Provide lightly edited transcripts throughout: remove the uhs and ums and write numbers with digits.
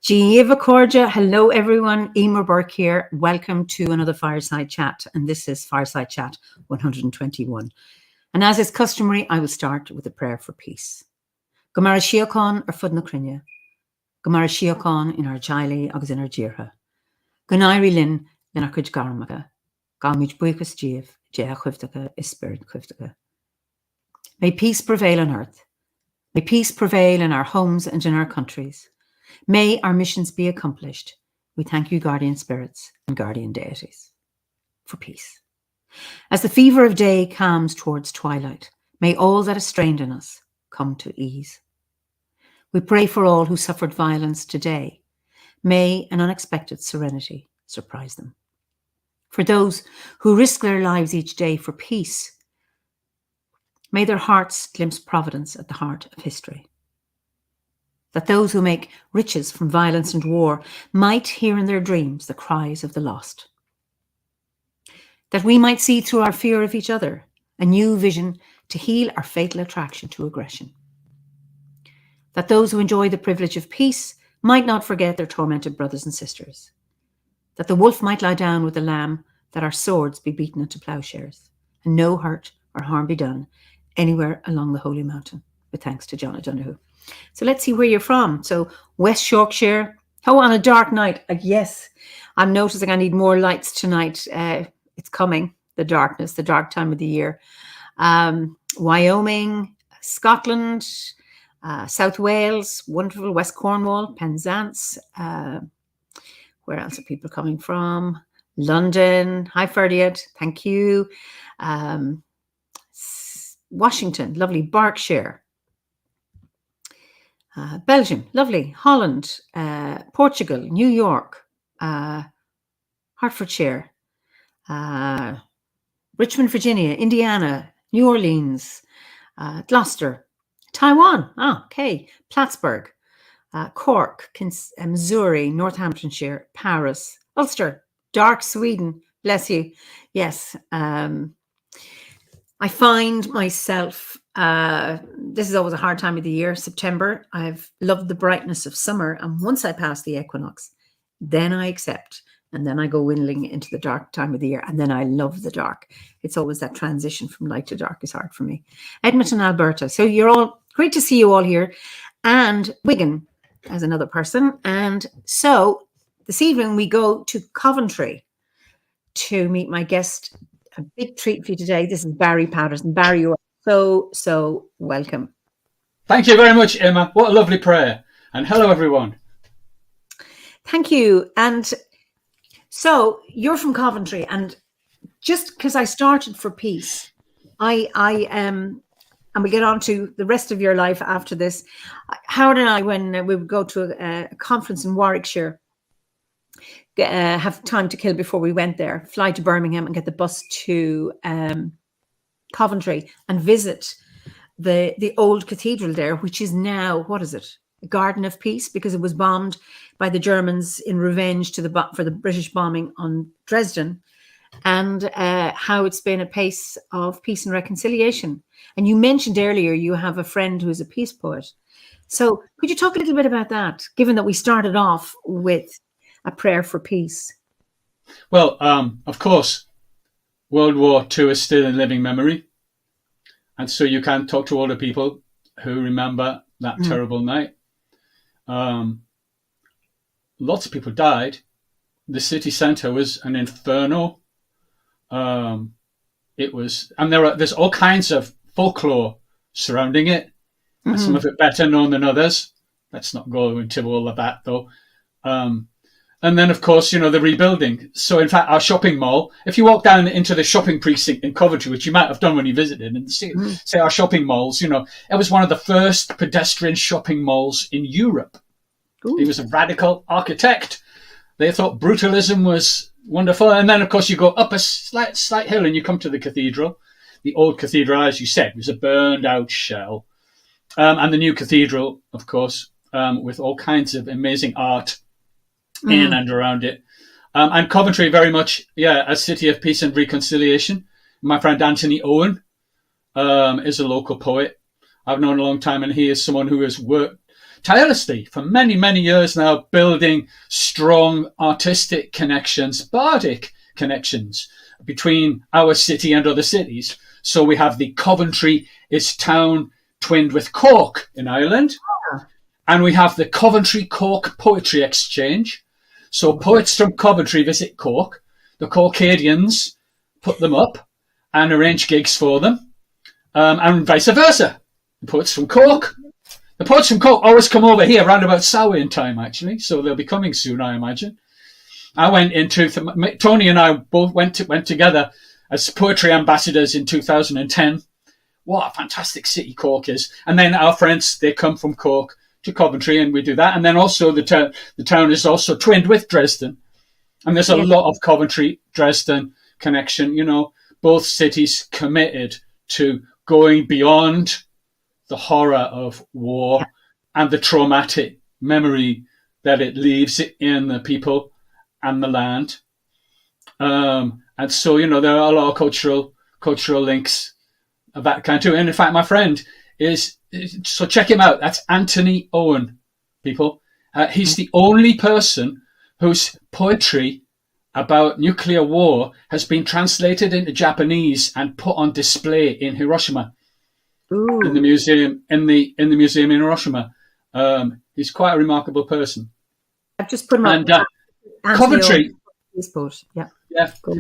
Giva Cordia. Hello, everyone. Eimear Burke here. Welcome to another Fireside Chat. And this is Fireside Chat 121. And as is customary, I will start with a prayer for peace. Gomara Shiocon ar fud na crinne. Gomara Shiocon in our Jiley agus in our Jirha. Gonairi Lin in our Cuj Garmaga. Galmij Buikas Jiv, Jea Chuftaga is Spirit Chuftaga. May peace prevail on earth. May peace prevail in our homes and in our countries. May our missions be accomplished. We thank you, guardian spirits and guardian deities, for peace. As the fever of day calms towards twilight, may all that is strained in us come to ease. We pray for all who suffered violence today. May an unexpected serenity surprise them. For those who risk their lives each day for peace, may their hearts glimpse providence at the heart of history. That those who make riches from violence and war might hear in their dreams the cries of the lost. That we might see through our fear of each other a new vision to heal our fatal attraction to aggression. That those who enjoy the privilege of peace might not forget their tormented brothers and sisters. That the wolf might lie down with the lamb, that our swords be beaten into plowshares, and no hurt or harm be done anywhere along the Holy Mountain, with thanks to John O'Donoghue. So let's see where you're from. So West Yorkshire. Oh, on a dark night. Yes, I'm noticing I need more lights tonight. It's coming, the darkness, the dark time of the year. Wyoming, Scotland, South Wales, wonderful, West Cornwall, Penzance. Where else are people coming from? London. Hi, Ferdiad. Thank you. Washington, lovely. Berkshire. Belgium, lovely. Holland, Portugal, New York, Hertfordshire, Richmond, Virginia, Indiana, New Orleans, Gloucester, Taiwan, okay, Plattsburgh, Cork, Missouri, Northamptonshire, Paris, Ulster, dark Sweden, bless you. Yes, I find myself, this is always a hard time of the year, September. I've loved the brightness of summer. And once I pass the equinox, then I accept. And then I go whittling into the dark time of the year. And then I love the dark. It's always that transition from light to dark is hard for me. Edmonton, Alberta. So you're all, great to see you all here. And Wigan as another person. And so this evening we go to Coventry to meet my guest. A big treat for you today. This is Barry Patterson. Barry, you are so welcome. Thank you very much, Emma. What a lovely prayer. And hello, everyone. Thank you. And so you're from Coventry, and just because I started for peace, I and we'll get on to the rest of your life after this. Howard and I, when we would go to a conference in Warwickshire, have time to kill before we went there, fly to Birmingham and get the bus to Coventry and visit the old cathedral there, which is now, what is it? A garden of peace, because it was bombed by the Germans in revenge for the British bombing on Dresden, and how it's been a place of peace and reconciliation. And you mentioned earlier you have a friend who is a peace poet. So could you talk a little bit about that, given that we started off with a prayer for peace? Well, of course, World War II is still in living memory. And so you can talk to older people who remember that terrible night. Lots of people died. The city centre was an inferno. It was, and there's all kinds of folklore surrounding it. And some of it better known than others. Let's not go into all of that, though. And then, of course, the rebuilding. So, in fact, our shopping mall, if you walk down into the shopping precinct in Coventry, which you might have done when you visited, and say our shopping malls, it was one of the first pedestrian shopping malls in Europe. Ooh. He was a radical architect. They thought brutalism was wonderful. And then, of course, you go up a slight hill and you come to the cathedral. The old cathedral, as you said, was a burned out shell. And the new cathedral, of course, with all kinds of amazing art in and around it. And Coventry, very much, a city of peace and reconciliation. My friend Anthony Owen is a local poet I've known a long time, and he is someone who has worked tirelessly for many, many years now, building strong artistic connections, bardic connections between our city and other cities. So we have the Coventry is town twinned with Cork in Ireland, and we have the Coventry Cork Poetry Exchange. So poets from Coventry visit Cork, the Corkadians put them up and arrange gigs for them, and vice versa. The poets from Cork always come over here around about Samhain time, actually, so they'll be coming soon, I imagine. I went into Tony and I both went together as poetry ambassadors in 2010. What a fantastic city Cork is! And then our friends, they come from Cork to Coventry, and we do that. And then also the town is also twinned with Dresden, and there's a lot of Coventry Dresden connection. You know, both cities committed to going beyond the horror of war and the traumatic memory that it leaves in the people and the land. And so, you know, there are a lot of cultural links of that kind too. And in fact, my friend so check him out. That's Anthony Owen, people. He's the only person whose poetry about nuclear war has been translated into Japanese and put on display in Hiroshima. Ooh. In the museum in Hiroshima. He's quite a remarkable person. I've just put him on Coventry. Yeah.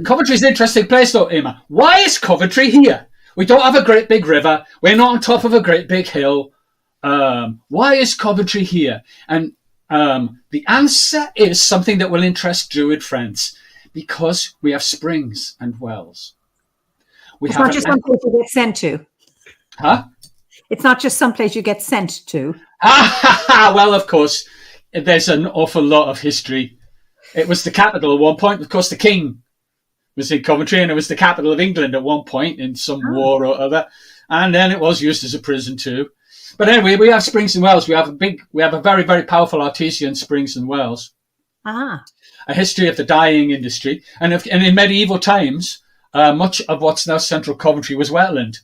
Coventry's an interesting place though, Eimear. Why is Coventry here? We don't have a great big river. We're not on top of a great big hill. Why is Coventry here? And the answer is something that will interest Druid friends, because we have springs and wells. It's not just some place you get sent to. Huh? It's not just some place you get sent to. Well, of course, there's an awful lot of history. It was the capital at one point. Of course, the king was in Coventry, and it was the capital of England at one point in some war or other. And then it was used as a prison too. But anyway, we have springs and wells. We have a very, very powerful artesian springs and wells. A history of the dyeing industry. And in medieval times, much of what's now central Coventry was wetland.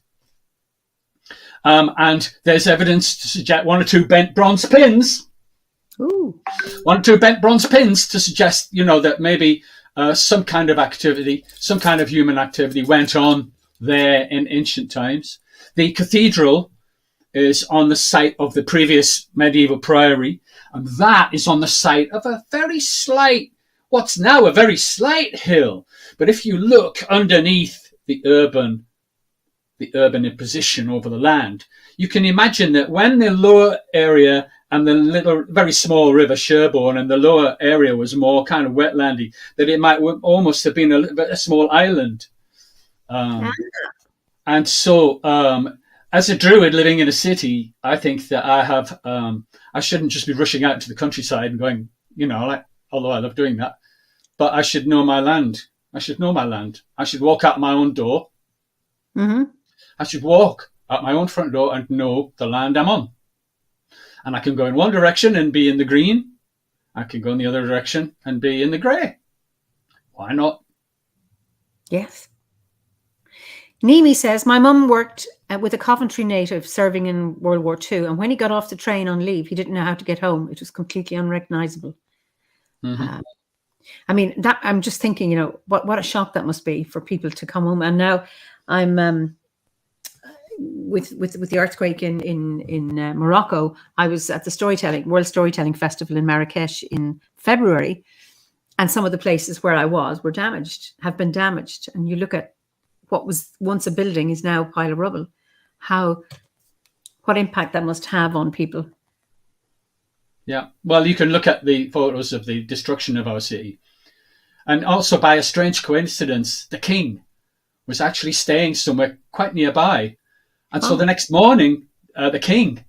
And there's evidence to suggest one or two bent bronze pins. Ooh. One or two bent bronze pins to suggest, you know, that maybe some kind of activity, some kind of human activity went on there in ancient times. The cathedral is on the site of the previous medieval priory, and that is on the site of a very slight, what's now a very slight hill. But if you look underneath the urban imposition over the land, you can imagine that when the lower area and the little, very small river Sherborne and the lower area was more kind of wetlandy, that it might almost have been a small island. And so, as a Druid living in a city, I think that I shouldn't just be rushing out to the countryside and going, you know, although I love doing that, but I should know my land. I should walk out my own door. Mm-hmm. I should walk out my own front door and know the land I'm on. And I can go in one direction and be in the green. I can go in the other direction and be in the grey. Why not? Yes. Nimi says, my mum worked with a Coventry native serving in World War II. And when he got off the train on leave, he didn't know how to get home. It was completely unrecognisable. Mm-hmm. I mean, I'm just thinking, you know, what a shock that must be for people to come home. And now I'm... With the earthquake in Morocco, I was at the World Storytelling Festival in Marrakesh in February, and some of the places where I was have been damaged. And you look at what was once a building is now a pile of rubble. What impact that must have on people. Yeah, well, you can look at the photos of the destruction of our city, and also by a strange coincidence, the king was actually staying somewhere quite nearby. And so the next morning, the king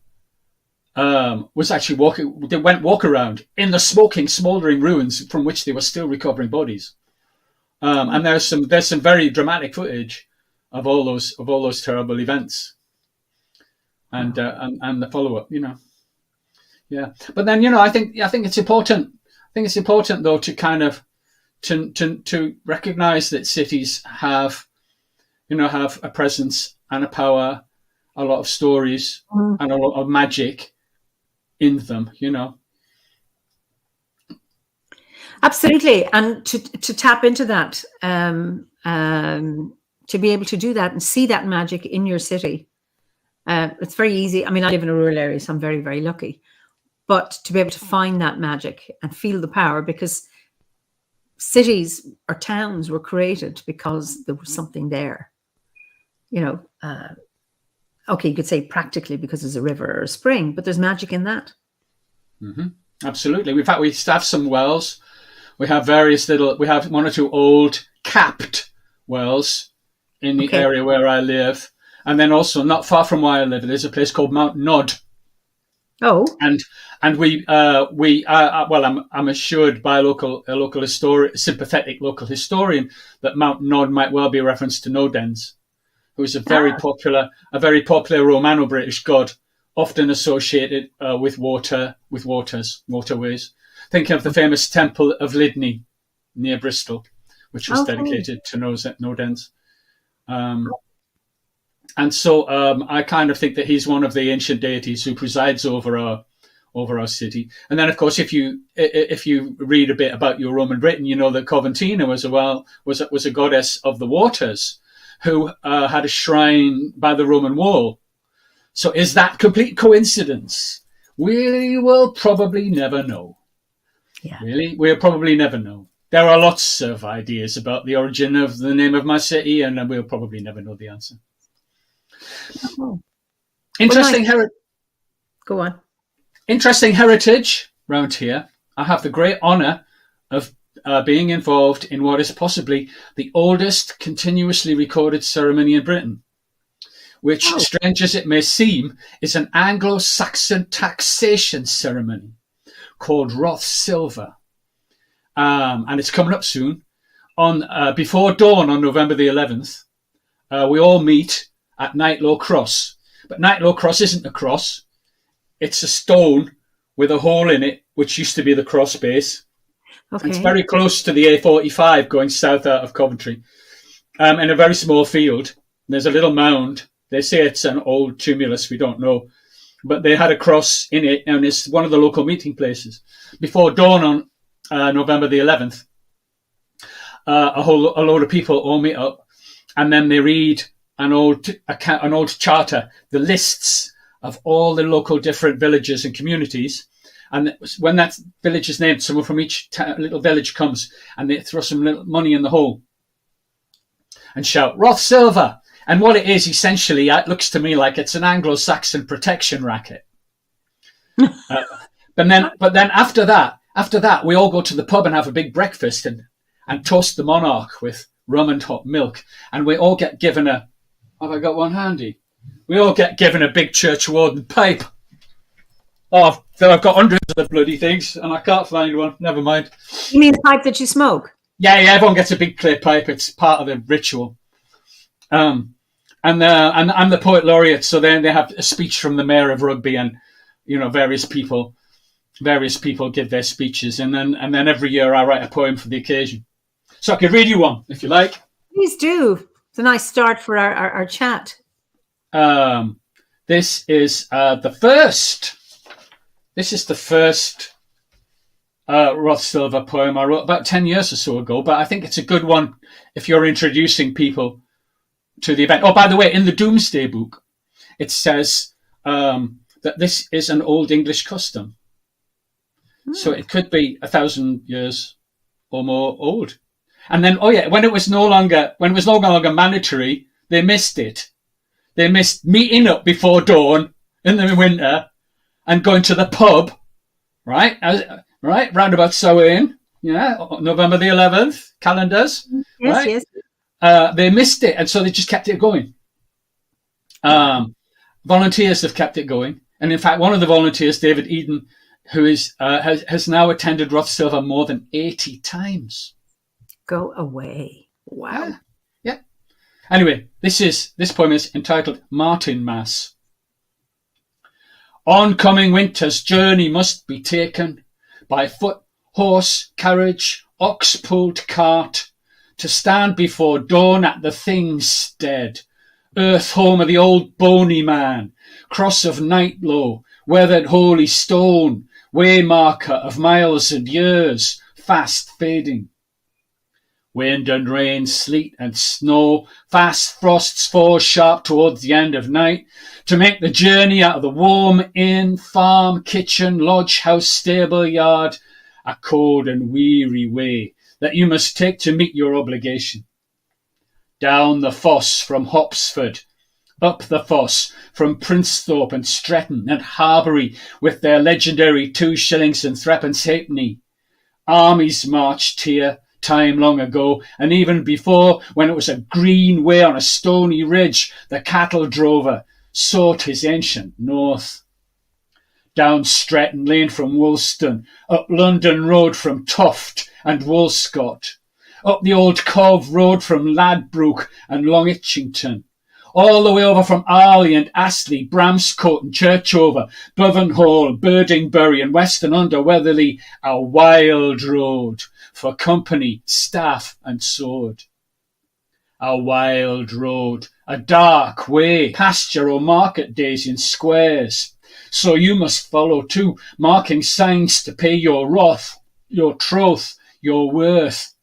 was actually walk around in the smoking, smouldering ruins from which they were still recovering bodies. And there's some very dramatic footage of all those terrible events, and the follow up. Yeah. But then I think it's important. I think it's important though to kind of to recognize that cities have a presence and a power, a lot of stories and a lot of magic in them. Absolutely, and to tap into that, to be able to do that and see that magic in your city, it's very easy. I mean, I live in a rural area, so I'm very, very lucky. But to be able to find that magic and feel the power, because cities or towns were created because there was something there. Okay, you could say practically because there's a river or a spring, but there's magic in that. Mm-hmm. Absolutely. In fact, we have some wells. We have we have one or two old capped wells in the area where I live. And then also not far from where I live, there's a place called Mount Nod. Oh. And we I'm assured by a sympathetic local historian that Mount Nod might well be a reference to Nodens, who is a very popular Romano-British god, often associated with waterways. Think of the famous Temple of Lydney near Bristol, which was dedicated to Nodens. And so I kind of think that he's one of the ancient deities who presides over our city. And then, of course, if you read a bit about your Roman Britain, you know that Coventina was a goddess of the waters who had a shrine by the Roman wall. So is that complete coincidence? We will probably never know. Yeah. Really? We'll probably never know. There are lots of ideas about the origin of the name of my city, and we'll probably never know the answer. Oh. Interesting Go on. Interesting heritage round here. I have the great honour of being involved in what is possibly the oldest continuously recorded ceremony in Britain, which, strange as it may seem, is an Anglo-Saxon taxation ceremony called Roth Silver. And it's coming up soon. Before dawn on November the 11th, we all meet at Nightlow Cross. But Nightlow Cross isn't a cross. It's a stone with a hole in it, which used to be the cross base. Okay. It's very close to the A45 going south out of Coventry. In a very small field, there's a little mound. They say it's an old tumulus. We don't know. But they had a cross in it, and it's one of the local meeting places. Before dawn on November the 11th, a load of people all meet up, and then they read an old charter, the lists of all the local different villages and communities. And when that village is named, someone from each little village comes and they throw some little money in the hole and shout, Roth Silver. And what it is, essentially, it looks to me like it's an Anglo-Saxon protection racket. But then after that, we all go to the pub and have a big breakfast and toast the monarch with rum and hot milk. And we all get given have I got one handy? We all get given a big church warden pipe. Oh, I've got hundreds of the bloody things and I can't find one. Never mind. You mean the pipe that you smoke? Yeah, everyone gets a big clear pipe. It's part of the ritual. And I'm the poet laureate, so then they have a speech from the mayor of Rugby, and various people give their speeches, and then every year I write a poem for the occasion. So I could read you one if you like. Please do. It's a nice start for our chat. This is the first. This is the first Roth Silver poem I wrote about 10 years or so ago, but I think it's a good one if you're introducing people to the event. Oh, by the way, in the Doomsday Book, it says that this is an old English custom. So it could be 1,000 years or more old. And then, when it was no longer mandatory, they missed it. They missed meeting up before dawn in the winter and going to the pub, right? Round about Samhain, November the 11th, calendars. Yes, right? Yes. They missed it, and so they just kept it going. Volunteers have kept it going. And in fact, one of the volunteers, David Eden, who has now attended Roth Silver more than 80 times. go away. Wow. Yeah. Anyway, this poem is entitled Martin Mass. Oncoming winter's journey must be taken by foot, horse, carriage, ox-pulled cart, to stand before dawn at the things dead, earth home of the old bony man, cross of Nightlow, weathered holy stone, waymarker of miles and years, fast fading. Wind and rain, sleet and snow, fast frosts fall sharp towards the end of night, to make the journey out of the warm inn, farm, kitchen, lodge house, stable yard, a cold and weary way that you must take to meet your obligation. Down the foss from Hopsford, up the foss from Princethorpe and Stretton and Harbury with their legendary 2 shillings and 3pence halfpenny. Armies marched here, time long ago, and even before, when it was a green way on a stony ridge, the cattle drover sought his ancient north. Down Stretton Lane from Woolston, up London Road from Toft and Woolscott, up the old Cove Road from Ladbroke and Long Itchington, all the way over from Arley and Astley, Bramscote and Churchover, Bovenhall, Birdingbury and Weston under Weatherly, a wild road for company, staff and sword. A wild road, a dark way, pasture or market days in squares. So you must follow too, marking signs to pay your wrath, your troth, your worth.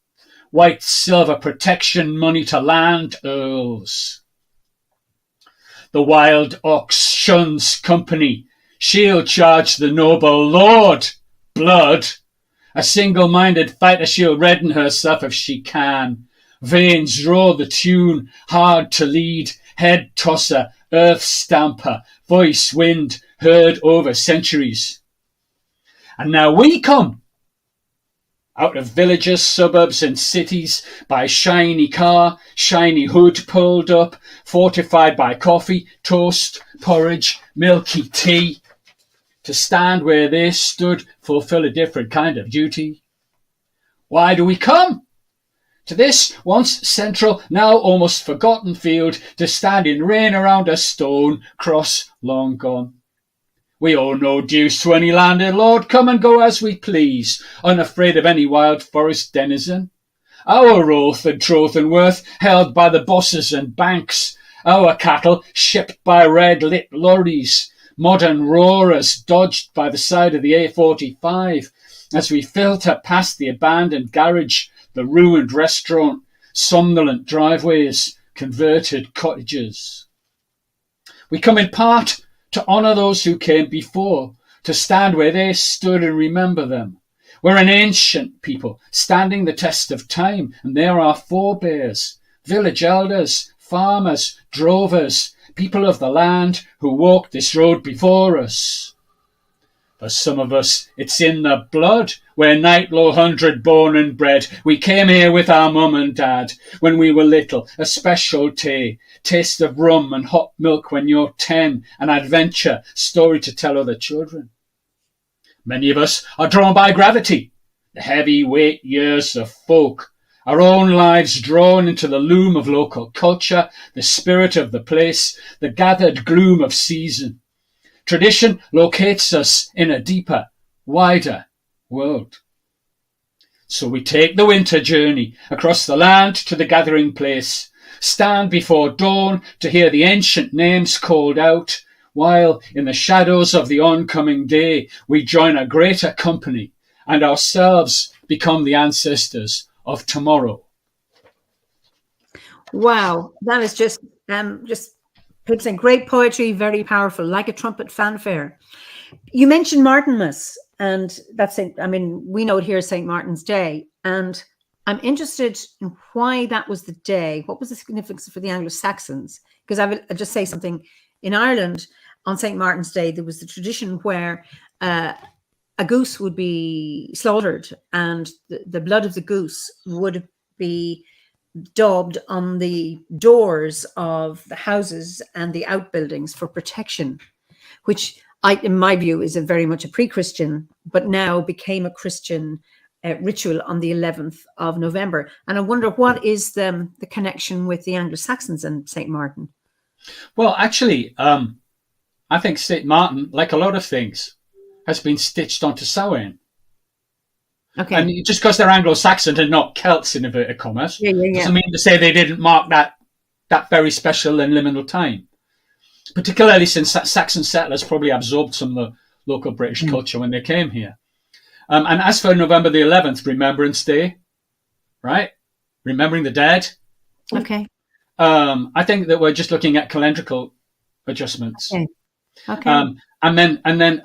White silver protection money to land earls. The wild ox shuns company. She'll charge the noble lord blood. A single-minded fighter, she'll redden herself if she can. Veins roar the tune, hard to lead, head tosser, earth stamper, voice wind, heard over centuries. And now we come, out of villages, suburbs and cities, by shiny car, shiny hood pulled up, fortified by coffee, toast, porridge, milky tea, to stand where they stood, fulfill a different kind of duty. Why do we come? To this once central, now almost forgotten field, to stand in rain around a stone cross long gone. We owe no dues to any landed lord, come and go as we please, unafraid of any wild forest denizen. Our oath and troth and worth held by the bosses and banks, our cattle shipped by red-lit lorries, modern roarers dodged by the side of the A45, as we filter past the abandoned garage, the ruined restaurant, somnolent driveways, converted cottages. We come in part to honour those who came before, to stand where they stood and remember them. We're an ancient people, standing the test of time, and they're our forebears, village elders, farmers, drovers, people of the land who walked this road before us. For some of us, it's in the blood. We're Nightlow 100 born and bred. We came here with our mum and dad when we were little, a specialty, taste of rum and hot milk when you're 10, an adventure, story to tell other children. Many of us are drawn by gravity, the heavy-weight years of folk, our own lives drawn into the loom of local culture, the spirit of the place, the gathered gloom of season. Tradition locates us in a deeper, wider world. So we take the winter journey across the land to the gathering place, stand before dawn to hear the ancient names called out, while in the shadows of the oncoming day we join a greater company and ourselves become the ancestors of tomorrow. Wow, that is just it's a great poetry, very powerful, like a trumpet fanfare. You mentioned Martinmas, and that's it. I mean, we know it here as St. Martin's Day, and I'm interested in why that was the day. What was the significance for the Anglo-Saxons? Because I will just say something. In Ireland, on St. Martin's Day, there was the tradition where a goose would be slaughtered, and the blood of the goose would be daubed on the doors of the houses and the outbuildings for protection, which in my view is very much a pre-Christian, but now became a Christian ritual on the 11th of November. And I wonder, what is the connection with the Anglo-Saxons and St. Martin? Well, actually, I think St. Martin, like a lot of things, has been stitched onto Samhain. Okay. And just because they're Anglo-Saxon and not Celts, in inverted commas, doesn't mean to say they didn't mark that very special and liminal time. Particularly since Saxon settlers probably absorbed some of the local British culture when they came here. And as for November the 11th, Remembrance Day, right? Remembering the dead. Okay. I think that we're just looking at calendrical adjustments. Okay. And then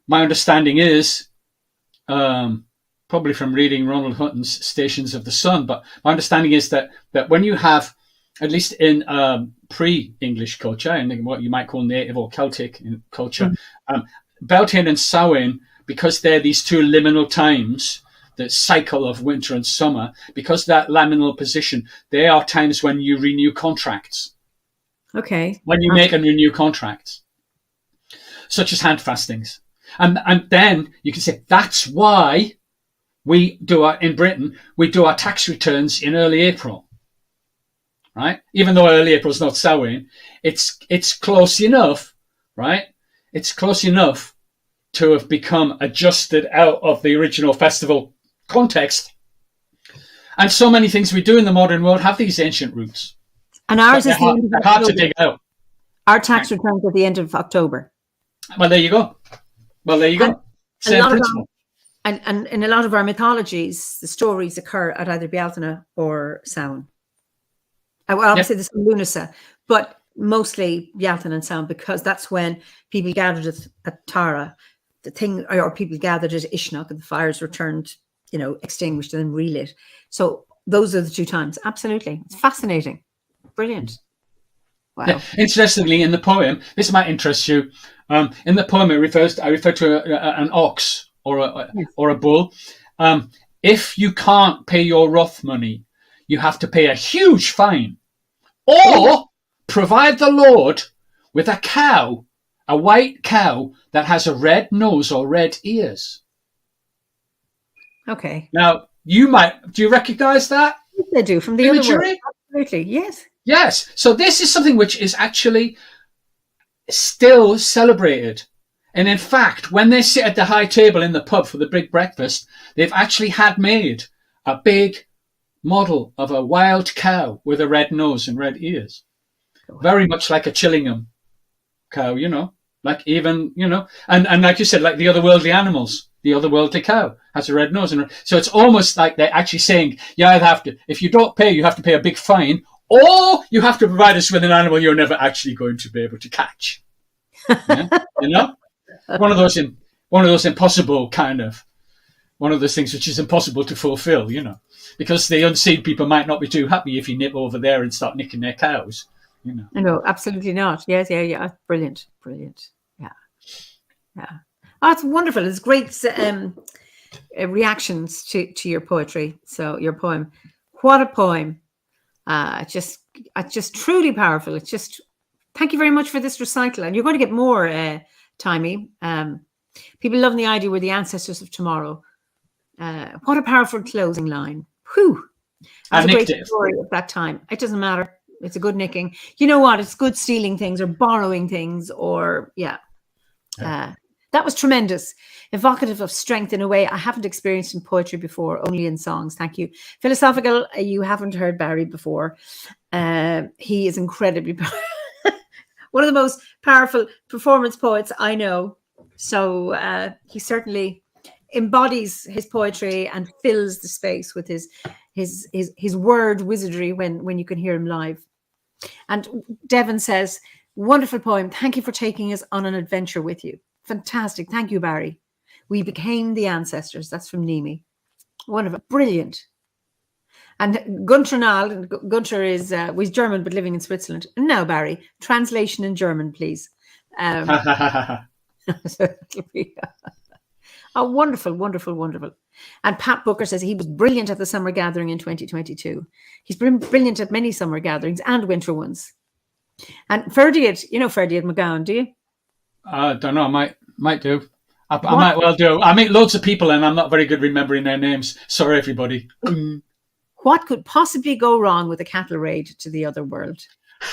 my understanding is, probably from reading Ronald Hutton's Stations of the Sun, but my understanding is that when you have, at least in pre-English culture, and what you might call native or Celtic culture, Beltane and Samhain, because they're these two liminal times, the cycle of winter and summer, because that liminal position, they are times when you renew contracts. Okay. When you make and renew contracts, such as hand fastings. And then you can say that's why in Britain, we do our tax returns in early April. Right? Even though early April is not Samhain, it's close enough, right? It's close enough to have become adjusted out of the original festival context. And so many things we do in the modern world have these ancient roots. And ours is they're hard to dig out. Our tax returns at the end of October. Well, there you go. Same principle. And in a lot of our mythologies, the stories occur at either Bealtaine or Samhain. Well, obviously there's Lunasa, but mostly Bealtaine and Samhain, because that's when people gathered at Tara, or people gathered at Ishnok, and the fires were turned, extinguished and then relit. So those are the two times. Absolutely. It's fascinating. Brilliant. Wow. Yeah. Interestingly, in the poem, this might interest you. In the poem, I refer to an ox or a bull. If you can't pay your wrath money, you have to pay a huge fine, or provide the Lord with a cow, a white cow that has a red nose or red ears. Okay. Now, do you recognize that? Yes, I do, from the imagery? Other world. Absolutely, yes. Yes. So this is something which is actually still celebrated. And in fact, when they sit at the high table in the pub for the big breakfast, they've actually had made a big model of a wild cow with a red nose and red ears. Very much like a Chillingham cow, like even, and like you said, like the otherworldly animals, the otherworldly cow has a red nose. So it's almost like they're actually saying, if you don't pay, you have to pay a big fine, or you have to provide us with an animal you're never actually going to be able to catch. Yeah? One of those impossible one of those things which is impossible to fulfill, because the unseen people might not be too happy if you nip over there and start nicking their cows, No, absolutely not. Yes, yeah. Brilliant. Yeah. Oh, it's wonderful. It's great reactions to your poetry. So your poem, what a poem! Just truly powerful. It's just, thank you very much for this recital, and you're going to get more, Timey. People love the idea we're the ancestors of tomorrow. What a powerful closing line. Whew. That's a great story of that time. It doesn't matter. It's a good nicking. You know what? It's good stealing things or borrowing things or, that was tremendous. Evocative of strength in a way I haven't experienced in poetry before, only in songs. Thank you. Philosophical, you haven't heard Barry before. He is incredibly one of the most powerful performance poets I know. So he certainly embodies his poetry and fills the space with his word wizardry when you can hear him live. And Devon says, wonderful poem. Thank you for taking us on an adventure with you. Fantastic. Thank you, Barry. We became the ancestors. That's from Nimi. Wonderful. Brilliant. And Gunter is he's German but living in Switzerland. Now, Barry, translation in German, please. Oh, wonderful. And Pat Booker says he was brilliant at the summer gathering in 2022. He's been brilliant at many summer gatherings and winter ones. And Ferdiad, Ferdiad McGowan, do you? I don't know. Might do. I might well do. I meet loads of people and I'm not very good remembering their names. Sorry, everybody. What could possibly go wrong with a cattle raid to the other world?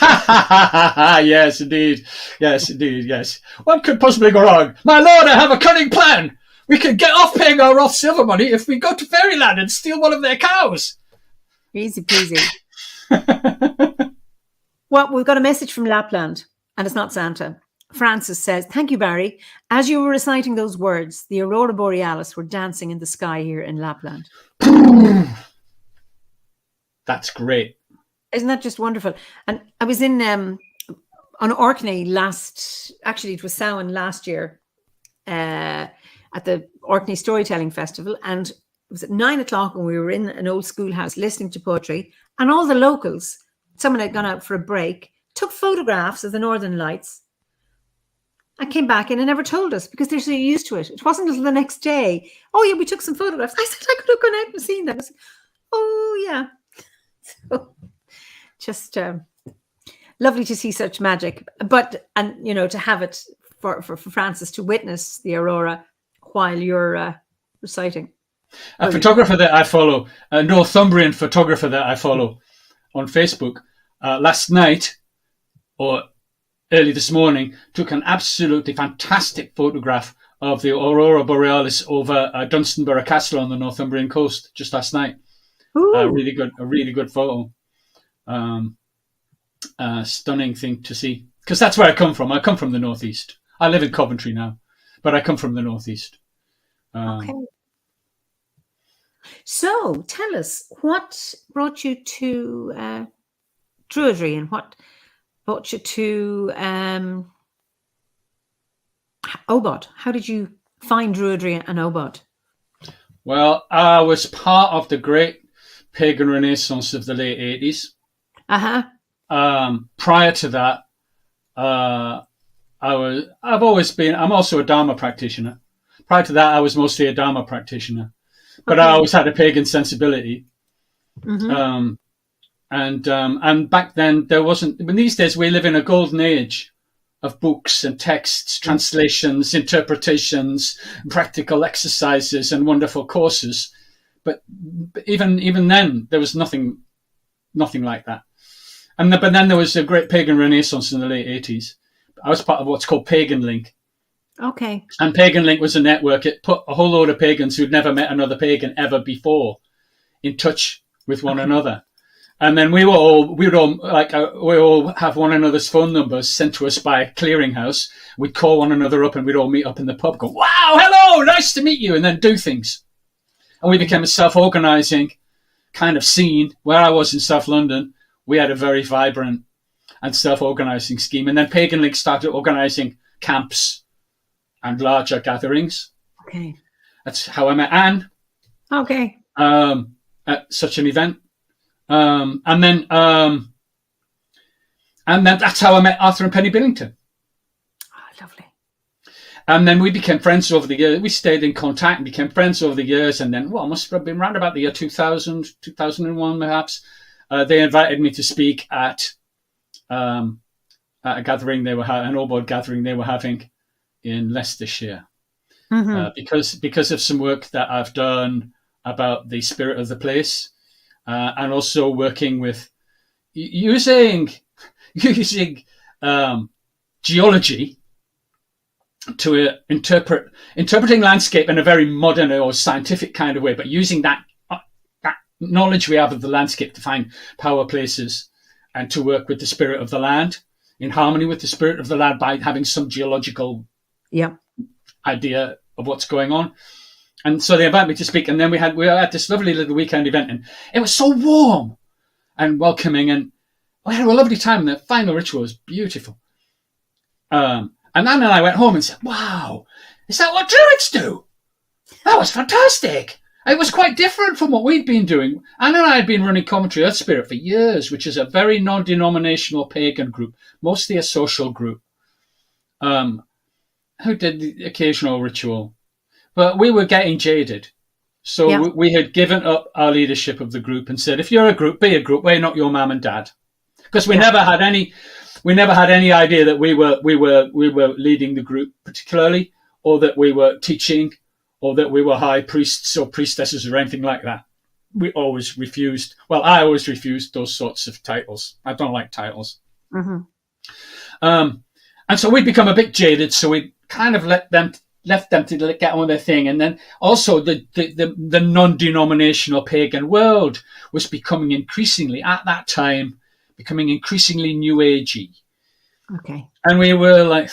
Yes, indeed. Yes, indeed. Yes. What could possibly go wrong? My lord, I have a cunning plan. We can get off paying our Roth silver money if we go to Fairyland and steal one of their cows. Easy peasy. Well, we've got a message from Lapland, and it's not Santa. Francis says, "Thank you, Barry. As you were reciting those words, the aurora borealis were dancing in the sky here in Lapland." That's great. Isn't that just wonderful? And I was in on Orkney it was Samhain last year at the Orkney Storytelling Festival. And it was at 9 o'clock and we were in an old schoolhouse listening to poetry. And all the locals, someone had gone out for a break, took photographs of the Northern Lights. I came back in and never told us because they're so used to it. It wasn't until the next day. "Oh, yeah, we took some photographs." I said, "I could have gone out and seen them." I said, "Oh, yeah." So just lovely to see such magic. And to have it for Francis to witness the aurora while you're reciting. A photographer that I follow, a Northumbrian photographer that I follow on Facebook, last night or early this morning, took an absolutely fantastic photograph of the aurora borealis over Dunstanburgh Castle on the Northumbrian coast just last night. A really good photo. Stunning thing to see, because that's where I come from. I come from the northeast. I live in Coventry now, but I come from the northeast. Okay. So tell us, what brought you to Druidry, and what brought you to Obod? How did you find Druidry and Obod? Well, I was part of the great pagan renaissance of the late 80s. Prior to that, I'm also a Dharma practitioner. Prior to that, I was mostly a Dharma practitioner, but I always had a pagan sensibility. And back then there wasn't. But these days we live in a golden age of books and texts, translations, interpretations, practical exercises, and wonderful courses. But even then, there was nothing like that. But then there was a great pagan renaissance in the late 80s. I was part of what's called Pagan Link. Okay. And Pagan Link was a network. It put a whole load of pagans who'd never met another pagan ever before in touch with one another. And then we would all have one another's phone numbers sent to us by a clearinghouse. We'd call one another up and we'd all meet up in the pub, go, "Wow, hello, nice to meet you," and then do things. And we became a self-organizing kind of scene. Where I was in South London, we had a very vibrant and self-organizing scheme. And then Pagan Link started organizing camps and larger gatherings. Okay. That's how I met Anne. Okay. At such an event. And then that's how I met Arthur and Penny Billington. Oh, lovely. And then we became friends over the years. We stayed in contact and became friends over the years. And then, must have been around about the year 2000, 2001, perhaps. They invited me to speak at a gathering they were an Obod gathering they were having in Leicestershire, because of some work that I've done about the spirit of the place, and also working with using geology to interpreting landscape in a very modern or scientific kind of way, but using that knowledge we have of the landscape to find power places and to work with the spirit of the land in harmony with the spirit of the land by having some geological idea of what's going on. And so they invited me to speak, and then we were at this lovely little weekend event, and it was so warm and welcoming, and we had a lovely time, and the final ritual was beautiful. And Anne and I went home and said, "Wow, is that what Druids do? That was fantastic." It was quite different from what we'd been doing. Anne and I had been running Commentary Earth Spirit for years, which is a very non-denominational pagan group, mostly a social group, who did the occasional ritual. But we were getting jaded. So we had given up our leadership of the group and said, if you're a group, be a group. We're not your mum and dad. Because we never had any idea that we were leading the group particularly, or that we were teaching, or that we were high priests or priestesses or anything like that. We always refused. Well, I always refused those sorts of titles. I don't like titles. Mm-hmm. And so we'd become a bit jaded, so we kind of left them to get on with their thing. And then also the non-denominational pagan world was becoming increasingly, at that time, increasingly new agey. Okay. And we were like,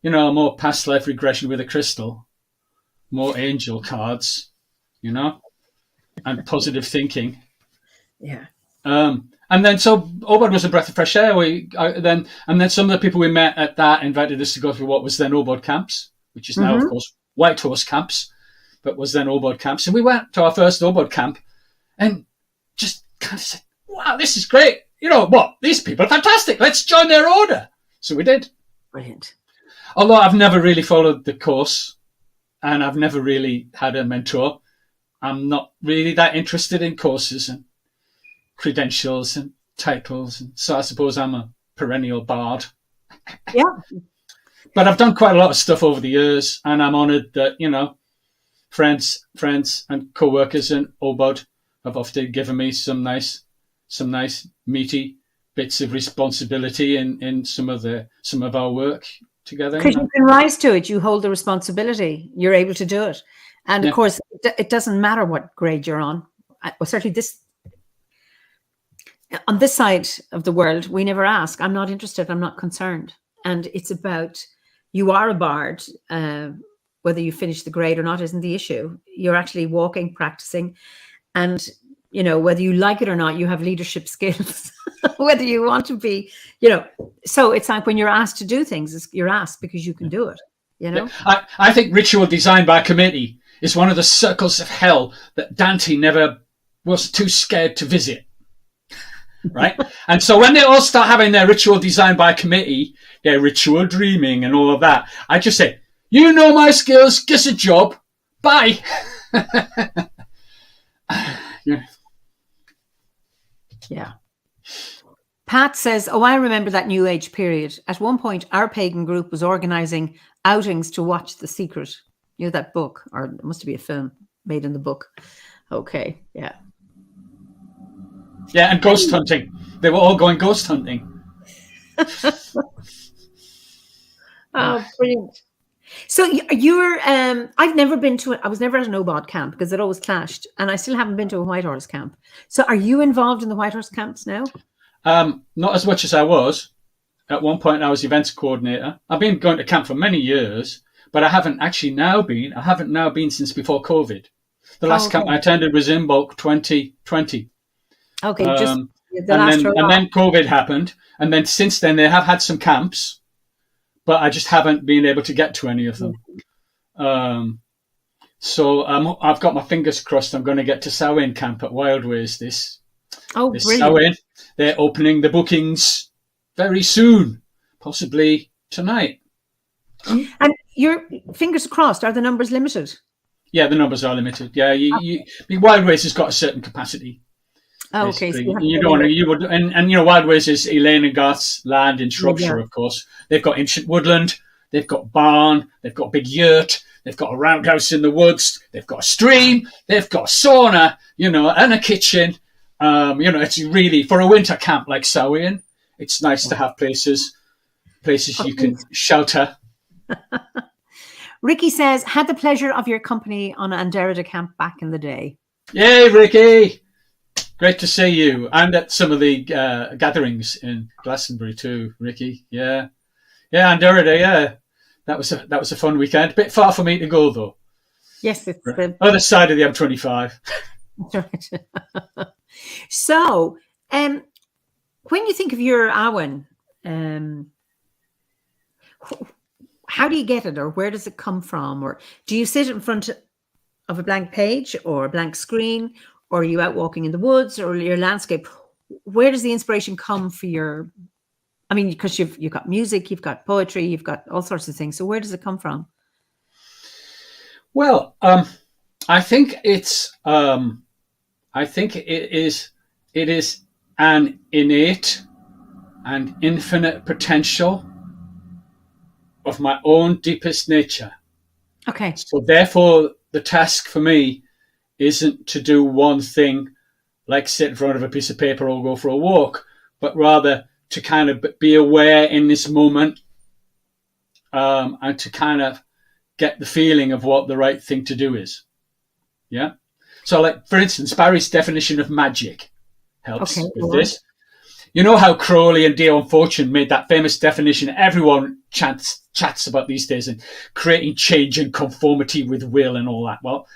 more past life regression with a crystal, more angel cards, and positive thinking. Yeah. And then so Obod was a breath of fresh air. And then some of the people we met at that invited us to go through what was then Obod camps, which is now, of course, White Horse camps, but was then Obod camps. And we went to our first Obod camp and just kind of said, wow, this is great. You know what? These people are fantastic. Let's join their order. So we did. Brilliant. Although I've never really followed the course and I've never really had a mentor, I'm not really that interested in courses and credentials and titles. And so I suppose I'm a perennial bard. Yeah. But I've done quite a lot of stuff over the years, and I'm honoured that, friends and co-workers in Obod have often given me some nice meaty bits of responsibility in some of our work together. Because you can rise to it. You hold the responsibility. You're able to do it. And of course, it doesn't matter what grade you're on. Well, certainly on this side of the world, we never ask. I'm not interested. I'm not concerned. And it's about, you are a bard. Whether you finish the grade or not isn't the issue. You're actually walking, practicing. And, whether you like it or not, you have leadership skills, whether you want to be, so it's like when you're asked to do things, you're asked because you can do it, I think ritual design by committee is one of the circles of hell that Dante never was too scared to visit. Right? And so when they all start having their ritual design by committee, their ritual dreaming and all of that, I just say, you know my skills, get a job, bye. Yeah. Pat says, I remember that New Age period. At one point, our pagan group was organising outings to watch The Secret. That book, or it must be a film made in the book. Okay, yeah. Yeah, and ghost hunting. They were all going ghost hunting. Oh, brilliant. So you're, I've never been to it. I was never at an Obod camp because it always clashed. And I still haven't been to a White Horse camp. So are you involved in the White Horse camps now? Not as much as I was. At one point, I was events coordinator. I've been going to camp for many years, but I haven't now been since before COVID. The last camp I attended was in bulk 2020. Okay, and then COVID happened. And then since then, they have had some camps, but I just haven't been able to get to any of them. So I've got my fingers crossed I'm going to get to Samhain camp at Wildways this Samhain. They're opening the bookings very soon, possibly tonight. And your fingers crossed, are the numbers limited? Yeah, the numbers are limited. Yeah, Wildways has got a certain capacity. Oh, okay. So Wildways is Elaine and Garth's land in Shropshire, of course. They've got ancient woodland, they've got barn, they've got a big yurt, they've got a roundhouse in the woods, they've got a stream, they've got a sauna, and a kitchen. It's really, for a winter camp like Samhain, it's nice to have places you can shelter. Ricky says, had the pleasure of your company on Anderida camp back in the day. Yay, Ricky! Great to see you, and at some of the gatherings in Glastonbury too, Ricky. Yeah, Anderida. Yeah, that was a fun weekend. Bit far for me to go though. Yes, it's the other side of the M25. That's right. So, when you think of your Awen, how do you get it, or where does it come from, or do you sit in front of a blank page or a blank screen? Or are you out walking in the woods or your landscape? Where does the inspiration come for your, because you've got music, you've got poetry, you've got all sorts of things. So where does it come from? Well, I think it is an innate and infinite potential of my own deepest nature. Okay. So therefore, the task for me isn't to do one thing, like sit in front of a piece of paper or go for a walk, but rather to kind of be aware in this moment, and to kind of get the feeling of what the right thing to do is. Yeah. So, like, for instance, Barry's definition of magic helps with this. You know how Crowley and Dio and Fortune made that famous definition everyone chats about these days, and creating change and conformity with will and all that. Well,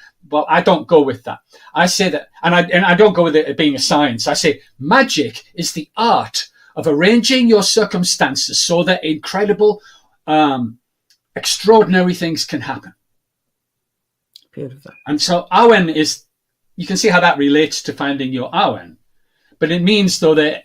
I don't go with that. I say that, and I don't go with it being a science. I say magic is the art of arranging your circumstances so that incredible, extraordinary things can happen. Beautiful. And so Awen is, you can see how that relates to finding your Awen. But it means, though, that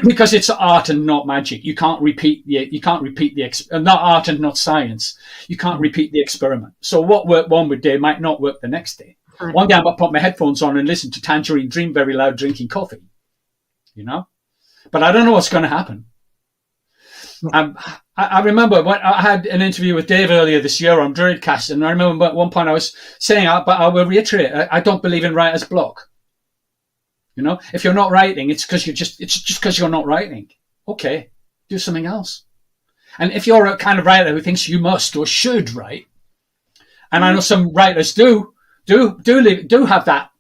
because it's art and not magic, you can't repeat not art and not science. You can't repeat the experiment. So what worked one day might not work the next day. Right. One day I might put my headphones on and listen to Tangerine Dream very loud, drinking coffee. But I don't know what's going to happen. I remember when I had an interview with Dave earlier this year on Druidcast, and I remember at one point I was saying, but I will reiterate, I don't believe in writer's block. If you're not writing, it's just because you're not writing. Okay, do something else. And if you're a kind of writer who thinks you must or should write, and I know some writers do have that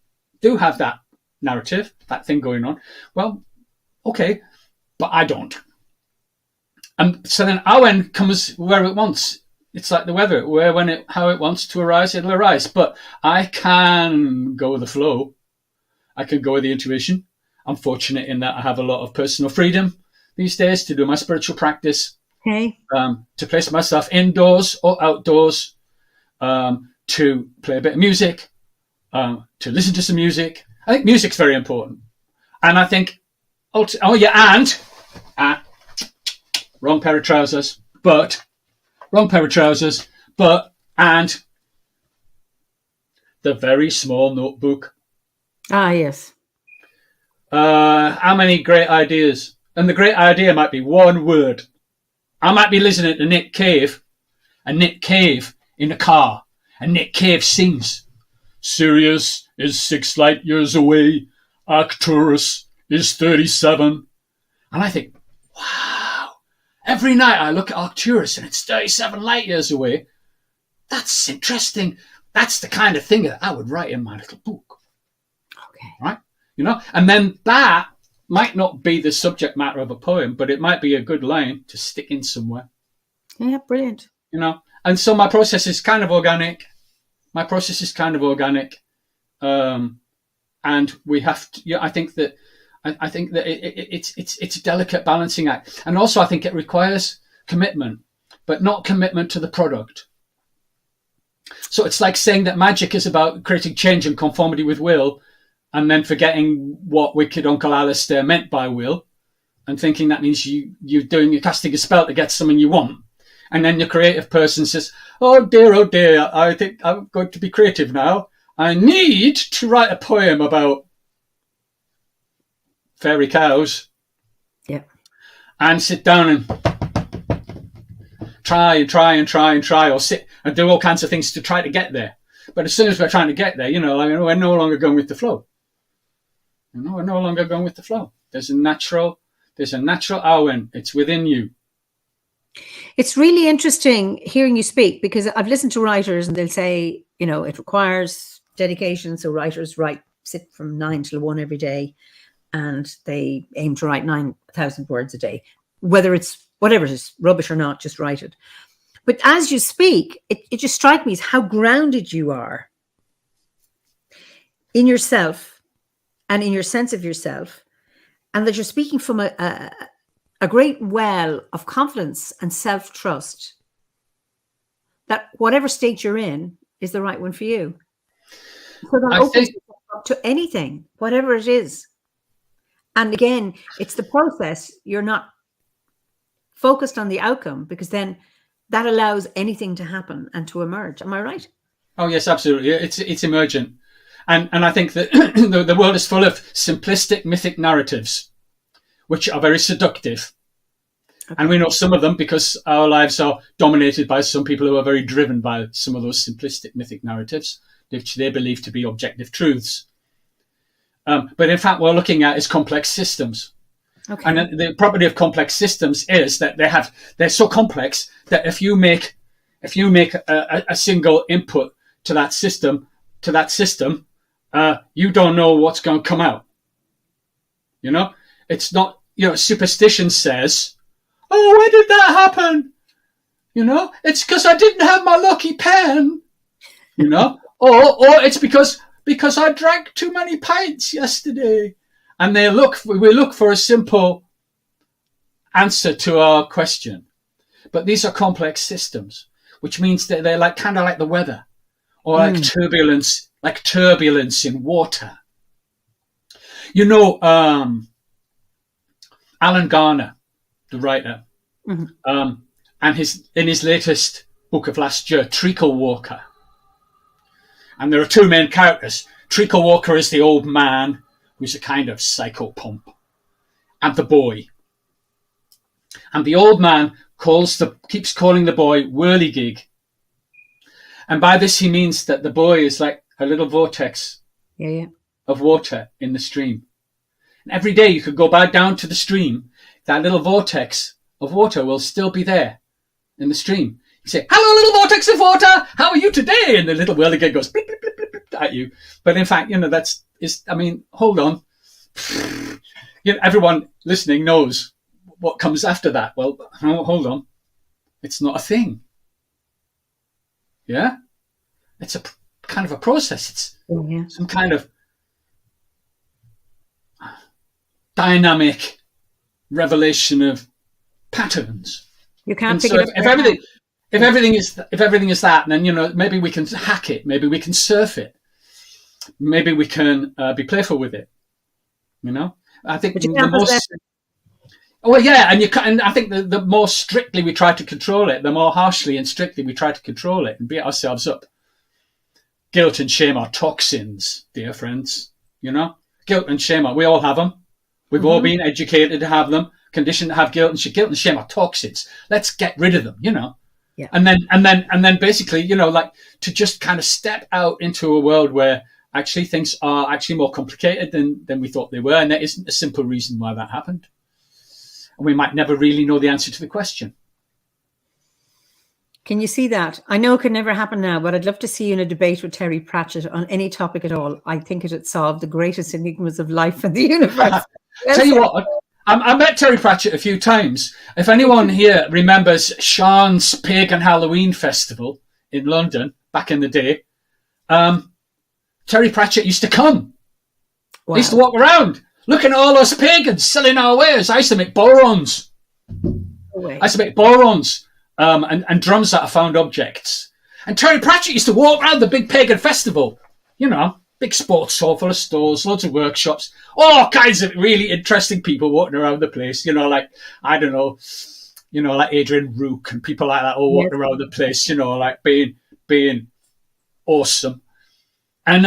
narrative, that thing going on. Well, okay, but I don't. And so then Awen comes where it wants. It's like the weather, where how it wants to arise, it'll arise. But I can go with the flow. I can go with the intuition. I'm fortunate in that I have a lot of personal freedom these days to do my spiritual practice. Okay. To place myself indoors or outdoors, to play a bit of music, to listen to some music. I think music's very important. And I think, wrong pair of trousers, and the very small notebook. Ah, yes. How many great ideas? And the great idea might be one word. I might be listening to Nick Cave in the car, and Nick Cave sings, Sirius is 6 light years away, Arcturus is 37. And I think, wow, every night I look at Arcturus and it's 37 light years away. That's interesting. That's the kind of thing that I would write in my little book. Okay. Right? And then that might not be the subject matter of a poem, but it might be a good line to stick in somewhere. Yeah, brilliant. And so my process is kind of organic. And we have to, I think that it's a delicate balancing act. And also I think it requires commitment, but not commitment to the product. So it's like saying that magic is about creating change and conformity with will, and then forgetting what wicked Uncle Alistair meant by will, and thinking that means you're casting a spell to get something you want. And then your creative person says, oh dear, I think I'm going to be creative now. I need to write a poem about fairy cows. Yeah. And sit down and try, or sit and do all kinds of things to try to get there. But as soon as we're trying to get there, we're no longer going with the flow. We're no longer going with the flow. There's a natural Awen. It's within you. It's really interesting hearing you speak, because I've listened to writers and they'll say, it requires dedication. So writers sit from 9 till 1 every day, and they aim to write 9,000 words a day, whether it's whatever it is, rubbish or not, just write it. But as you speak, it just strikes me as how grounded you are in yourself and in your sense of yourself, and that you're speaking from a great well of confidence and self-trust that whatever state you're in is the right one for you. So that opens yourself up to anything, whatever it is. And again, it's the process. You're not focused on the outcome, because then that allows anything to happen and to emerge. Am I right? Oh, yes, absolutely. It's emergent. And I think that the world is full of simplistic mythic narratives, which are very seductive. And we know some of them because our lives are dominated by some people who are very driven by some of those simplistic mythic narratives, which they believe to be objective truths. But in fact, what we're looking at is complex systems. Okay. And the property of complex systems is that they're so complex that if you make a single input to that system, you don't know what's going to come out. You know, it's not, superstition says, oh, why did that happen? It's because I didn't have my lucky pen, or it's because I drank too many pints yesterday. And we look for a simple answer to our question. But these are complex systems, which means that they're kind of like the weather, or like turbulence in water. Alan Garner, the writer, and in his latest book of last year, Treacle Walker. And there are two main characters. Treacle Walker is the old man, who's a kind of psychopomp, and the boy. And the old man keeps calling the boy whirligig. And by this he means that the boy is like a little vortex of water in the stream. And every day you could go back down to the stream, that little vortex of water will still be there in the stream. You say, hello, little vortex of water, how are you today? And the little whirligig goes blip, blip, blip, blip, blip, at you. But in fact, hold on. Everyone listening knows what comes after that. Well, hold on. It's not a thing. Yeah? It's a kind of a process. It's some kind of dynamic revelation of patterns. You can't pick it up. If everything is that, then maybe we can hack it. Maybe we can surf it. Maybe we can be playful with it. I think the most. Well, yeah, and I think the more strictly we try to control it, the more harshly and strictly we try to control it and beat ourselves up. Guilt and shame are toxins, dear friends. Guilt and shame we all have them. We've all been educated to have them, conditioned to have guilt and shame. Guilt and shame are toxins. Let's get rid of them. Yeah. And then basically, to just kind of step out into a world where actually things are actually more complicated than we thought they were, and there isn't a simple reason why that happened. And we might never really know the answer to the question. Can you see that? I know it could never happen now, but I'd love to see you in a debate with Terry Pratchett on any topic at all. I think it would solve the greatest enigmas of life and the universe. Tell you what, I met Terry Pratchett a few times. If anyone here remembers Sean's Pagan Halloween Festival in London back in the day, Terry Pratchett used to come. Wow. He used to walk around looking at all those pagans selling our wares. I used to make borons. And drums that are found objects. And Terry Pratchett used to walk around the big pagan festival. Big sports hall full of stores, loads of workshops, all kinds of really interesting people walking around the place. Like Adrian Rook and people like that all walking around the place. Like being awesome. And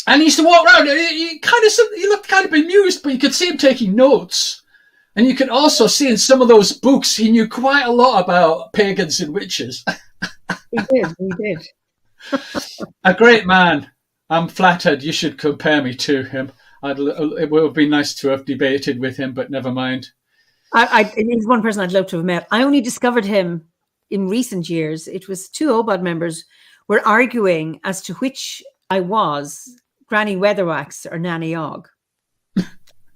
he used to walk around. He looked kind of bemused, but you could see him taking notes. And you could also see in some of those books, he knew quite a lot about pagans and witches. He did. A great man. I'm flattered. You should compare me to him. It would have been nice to have debated with him, but never mind. He's one person I'd love to have met. I only discovered him in recent years. It was two OBOD members were arguing as to which I was, Granny Weatherwax or Nanny Og.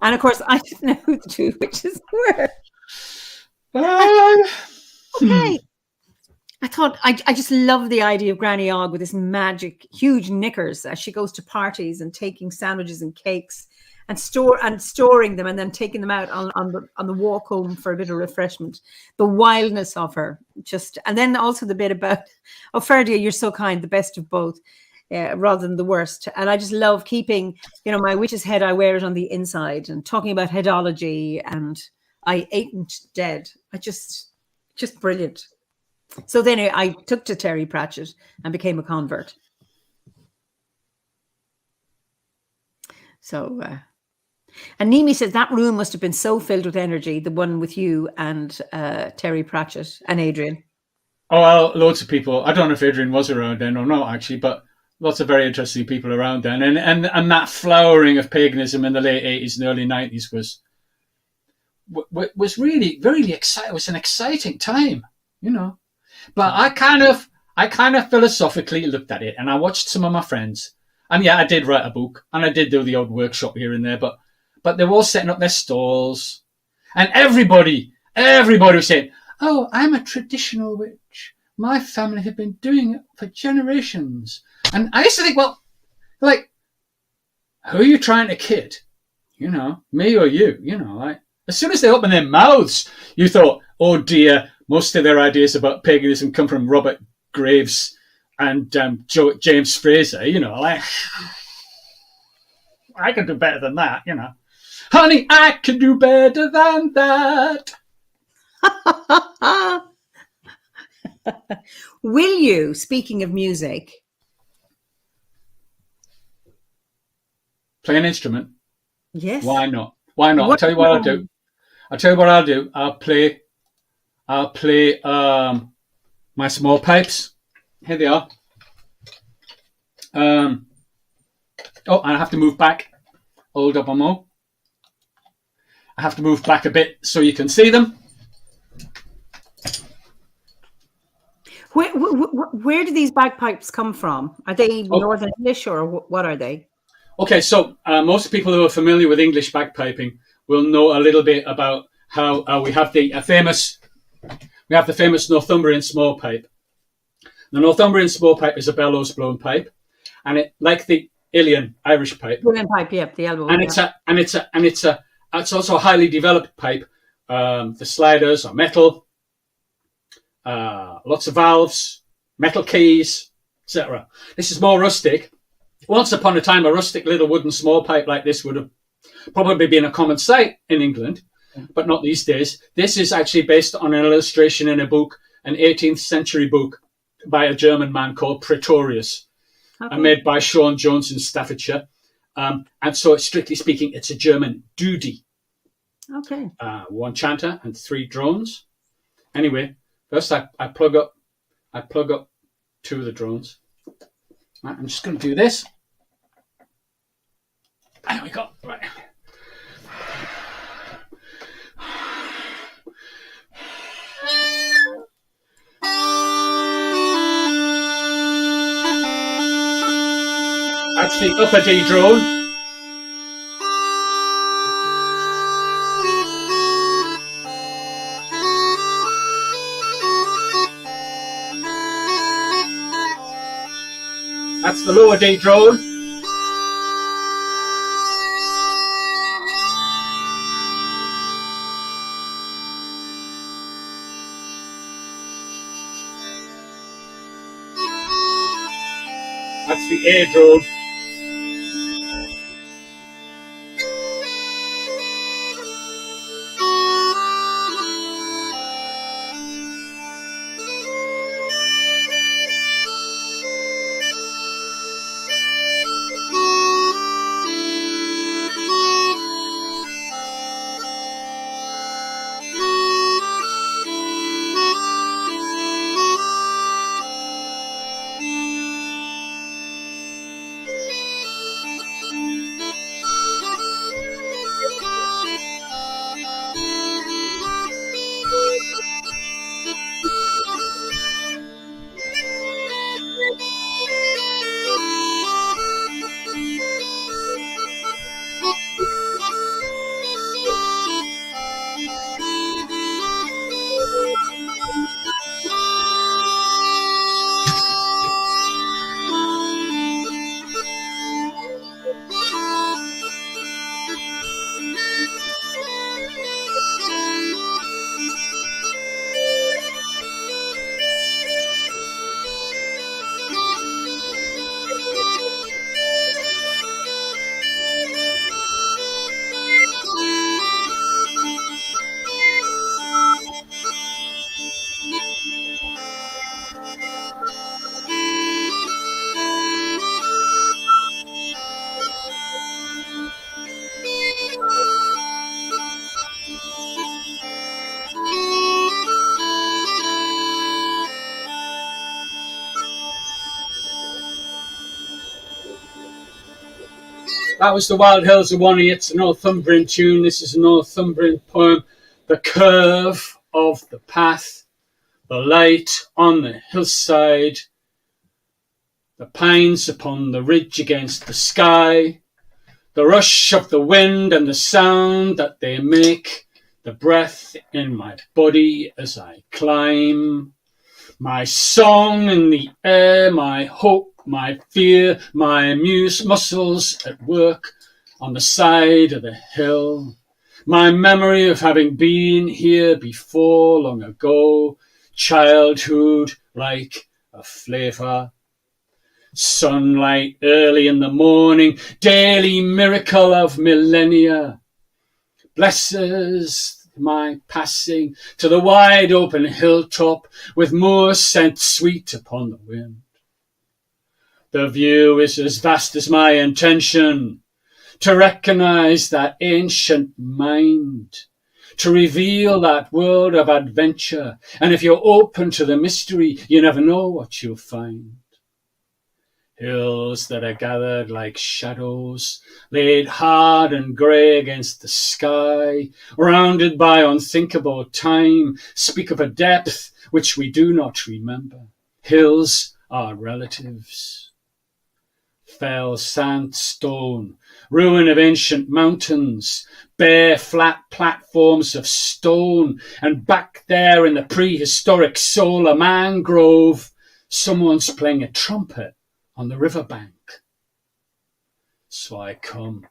And of course, I didn't know who the two witches were. Okay. I thought, I just love the idea of Granny Og with this magic, huge knickers as she goes to parties and taking sandwiches and cakes and storing them and then taking them out on the walk home for a bit of refreshment. The wildness of her, and then also the bit about, oh, Ferdia, you're so kind, the best of both. Rather than the worst. And I just love keeping, my witch's head, I wear it on the inside, and talking about headology, and I ain't dead. Just brilliant. So then I took to Terry Pratchett and became a convert. So And Nimi says that room must have been so filled with energy, the one with you and Terry Pratchett and Adrian. Oh, well, loads of people. I don't know if Adrian was around then or not, actually, but lots of very interesting people around then. And that flowering of paganism in the late 80s and early 90s was really, really exciting. It was an exciting time, you know. But I kind of philosophically looked at it, and I watched some of my friends. And yeah, I did write a book, and I did do the odd workshop here and there, but they were all setting up their stalls. And everybody was saying, "Oh, I'm a traditional witch. My family have been doing it for generations." And I used to think, well, like, who are you trying to kid? You know, me or you? You know, like, as soon as they opened their mouths, you thought, oh dear, most of their ideas about paganism come from Robert Graves and James Fraser. You know, like, I can do better than that, you know. Honey, I can do better than that. Will you, speaking of music, play an instrument? Yes. Why not? Why not? I'll tell you what I'll do. I'll play my small pipes. Here they are. Oh, and I have to move back. Hold up a mo. I have to move back a bit so you can see them. Where do these bagpipes come from? Are they Northern English or what are they? Okay, so most people who are familiar with English bagpiping will know a little bit about how we have the famous Northumbrian small pipe. The Northumbrian small pipe is a bellows blown pipe, and it, like the Ilian Irish pipe, the elbow, it's also a highly developed pipe. The sliders are metal, lots of valves, metal keys, etc. This is more rustic. Once upon a time, a rustic little wooden small pipe like this would have probably been a common sight in England, but not these days. This is actually based on an illustration in a book, an 18th century book by a German man called Pretorius, and made by Sean Jones in Staffordshire. And so, strictly speaking, it's a German duty. Okay. 1 chanter and 3 drones. Anyway, first I plug up 2 of the drones. Right, I'm just going to do this. There we go. Right. That's the upper D drone. That's the lower D drone. That's the A drone. That was the Wild Hills of Wanny. It's a Northumbrian tune. This is a Northumbrian poem. The curve of the path, the light on the hillside, the pines upon the ridge against the sky, the rush of the wind and the sound that they make, the breath in my body as I climb, my song in the air, my hope, my fear, my muscles at work on the side of the hill, my memory of having been here before long ago, childhood like a flavour, sunlight early in the morning, daily miracle of millennia, blesses my passing to the wide open hilltop with moor scent sweet upon the wind. The view is as vast as my intention, to recognize that ancient mind, to reveal that world of adventure. And if you're open to the mystery, you never know what you'll find. Hills that are gathered like shadows, laid hard and grey against the sky, rounded by unthinkable time, speak of a depth which we do not remember. Hills are relatives. Fell sandstone, ruin of ancient mountains, bare flat platforms of stone, and back there in the prehistoric soul, a mangrove, someone's playing a trumpet on the riverbank. So I come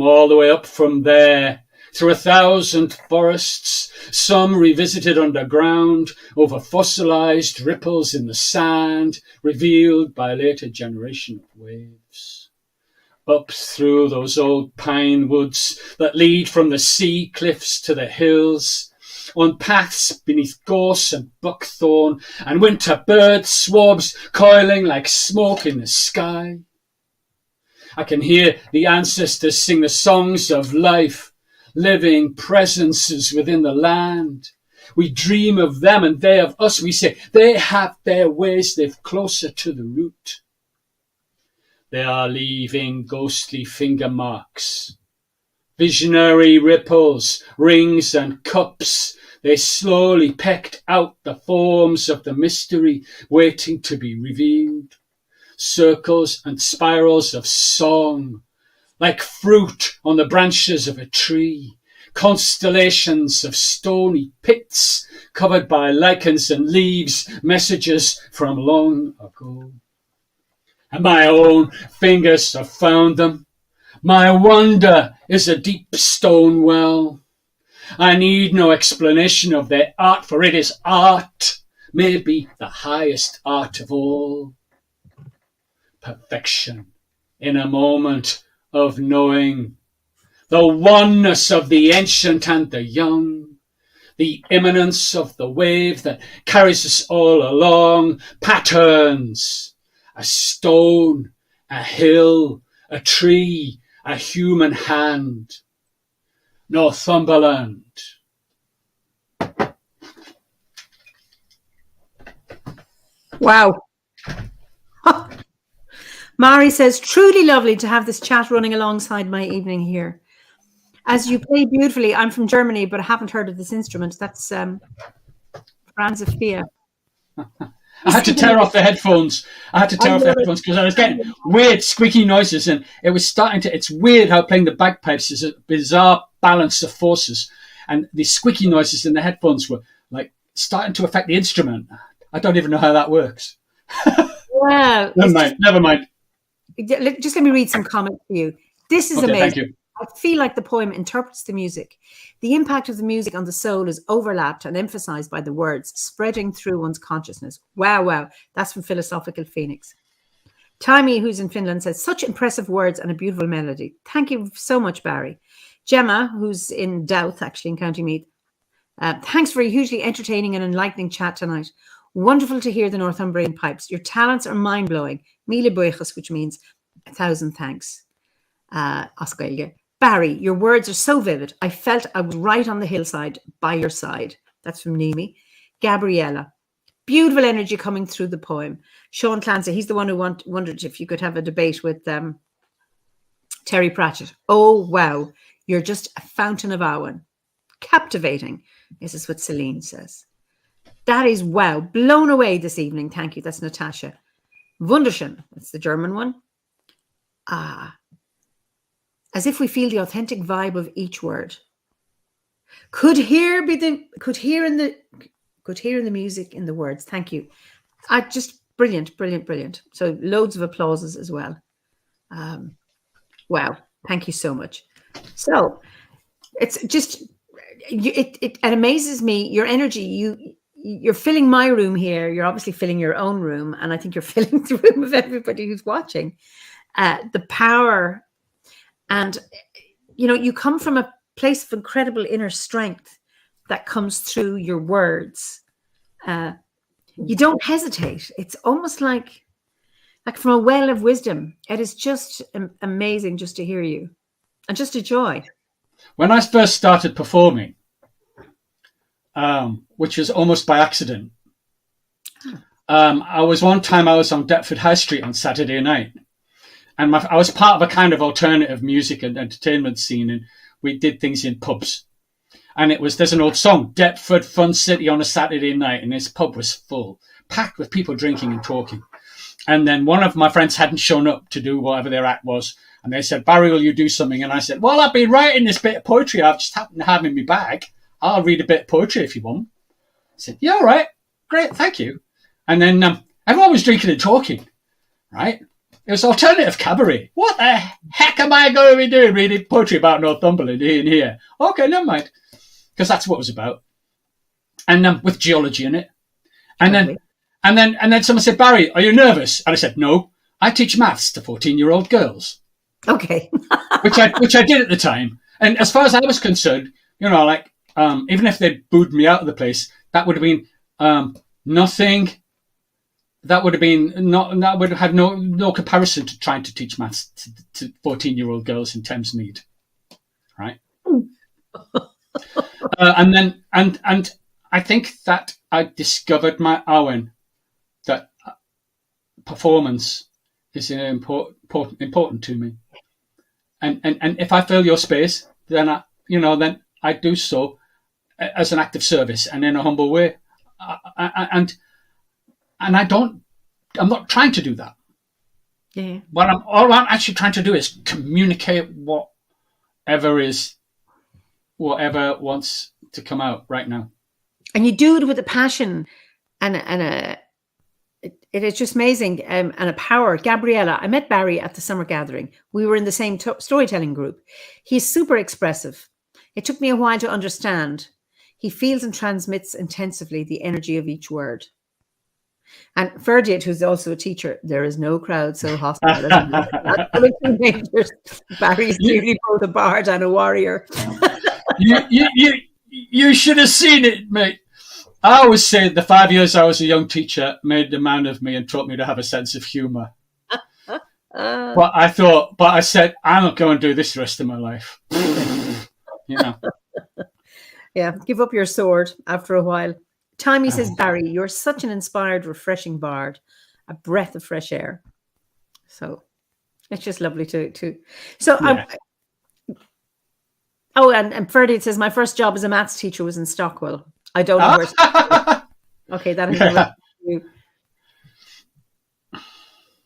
all the way up from there, through 1,000 forests, some revisited underground, over fossilized ripples in the sand, revealed by a later generation of waves. Up through those old pine woods that lead from the sea cliffs to the hills, on paths beneath gorse and buckthorn, and winter bird swabs coiling like smoke in the sky. I can hear the ancestors sing the songs of life, living presences within the land. We dream of them and they of us. We say they have their ways, live closer to the root. They are leaving ghostly finger marks, visionary ripples, rings and cups. They slowly pecked out the forms of the mystery waiting to be revealed. Circles and spirals of song, like fruit on the branches of a tree, constellations of stony pits covered by lichens and leaves, messages from long ago. And my own fingers have found them. My wonder is a deep stone well. I need no explanation of their art, for it is art, maybe the highest art of all. Perfection in a moment of knowing, the oneness of the ancient and the young, the imminence of the wave that carries us all along, patterns, a stone, a hill, a tree, a human hand. Northumberland. Wow. Mari says, truly lovely to have this chat running alongside my evening here. As you play beautifully, I'm from Germany, but I haven't heard of this instrument. That's Franz of Fia. I had to tear off the headphones. Because I was getting weird squeaky noises, and it was starting to. It's weird how playing the bagpipes is a bizarre balance of forces, and the squeaky noises in the headphones were like starting to affect the instrument. I don't even know how that works. Well, never mind. Just let me read some comments for you. This is amazing. Thank you. I feel like the poem interprets the music. The impact of the music on the soul is overlapped and emphasized by the words, spreading through one's consciousness. Wow. That's from Philosophical Phoenix. Taimi, who's in Finland, says, such impressive words and a beautiful melody. Thank you so much, Barry. Gemma, who's in Douth, actually, in County Meath. Thanks for a hugely entertaining and enlightening chat tonight. Wonderful to hear the Northumbrian pipes. Your talents are mind-blowing. Mille buíochas, which means 1,000 thanks. Oscailge. Barry, your words are so vivid. I felt I was right on the hillside by your side. That's from Nimi. Gabriella. Beautiful energy coming through the poem. Sean Clancy, he's the one who wondered if you could have a debate with Terry Pratchett. Oh, wow. You're just a fountain of Awen. Captivating. This is what Celine says. That is wow. Blown away this evening. Thank you. That's Natasha. Wunderschön. That's the German one. As if we feel the authentic vibe of each word. Could hear in the music in the words. Thank you. Just brilliant, brilliant, brilliant. So loads of applauses as well. Wow. Thank you so much. So it's just, it amazes me, your energy. You're filling my room here. You're obviously filling your own room. And I think you're filling the room of everybody who's watching. The power. And, you come from a place of incredible inner strength that comes through your words. You don't hesitate. It's almost like from a well of wisdom. It is just amazing just to hear you, and just a joy. When I first started performing, which was almost by accident, I was on Deptford High Street on Saturday night, and I was part of a kind of alternative music and entertainment scene, and we did things in pubs. And there's an old song, Deptford Fun City on a Saturday night, and this pub was full, packed with people drinking and talking. And then one of my friends hadn't shown up to do whatever their act was, and they said, Barry, will you do something? And I said, well, I've been writing this bit of poetry I've just happened to have in my bag. I'll read a bit of poetry if you want. I said, yeah, all right, great, thank you. And then everyone was drinking and talking, right? It was alternative cabaret. What the heck am I going to be doing reading poetry about Northumberland in here? Okay, never mind. Because that's what it was about. And with geology in it. And then someone said, Barry, are you nervous? And I said, no, I teach maths to 14-year-old girls. Okay. which I did at the time. And as far as I was concerned, even if they'd booed me out of the place, that would have been nothing. That would have had no comparison to trying to teach maths to 14-year-old girls in Thamesmead, right? And I think that I discovered my Awen, that performance is important to me, and if I fill your space, then I do so as an act of service and in a humble way, and I'm not trying to do that. Yeah. All I'm actually trying to do is communicate whatever wants to come out right now. And you do it with a passion and it is just amazing, and a power. Gabriella, I met Barry at the summer gathering. We were in the same storytelling group. He's super expressive. It took me a while to understand. He feels and transmits intensively the energy of each word. And Ferdiet, who's also a teacher, there is no crowd so hostile as teenagers. Barry's clearly both a bard and a warrior. You should have seen it, mate. I always say the 5 years I was a young teacher made a man of me and taught me to have a sense of humour. But I said, I'm not going to do this the rest of my life. Yeah, give up your sword after a while. Tommy says, Barry, you're such an inspired, refreshing bard, a breath of fresh air. So it's just lovely to. So yeah. And Ferdy says, my first job as a maths teacher was in Stockwell. I don't know where it's okay, that is you.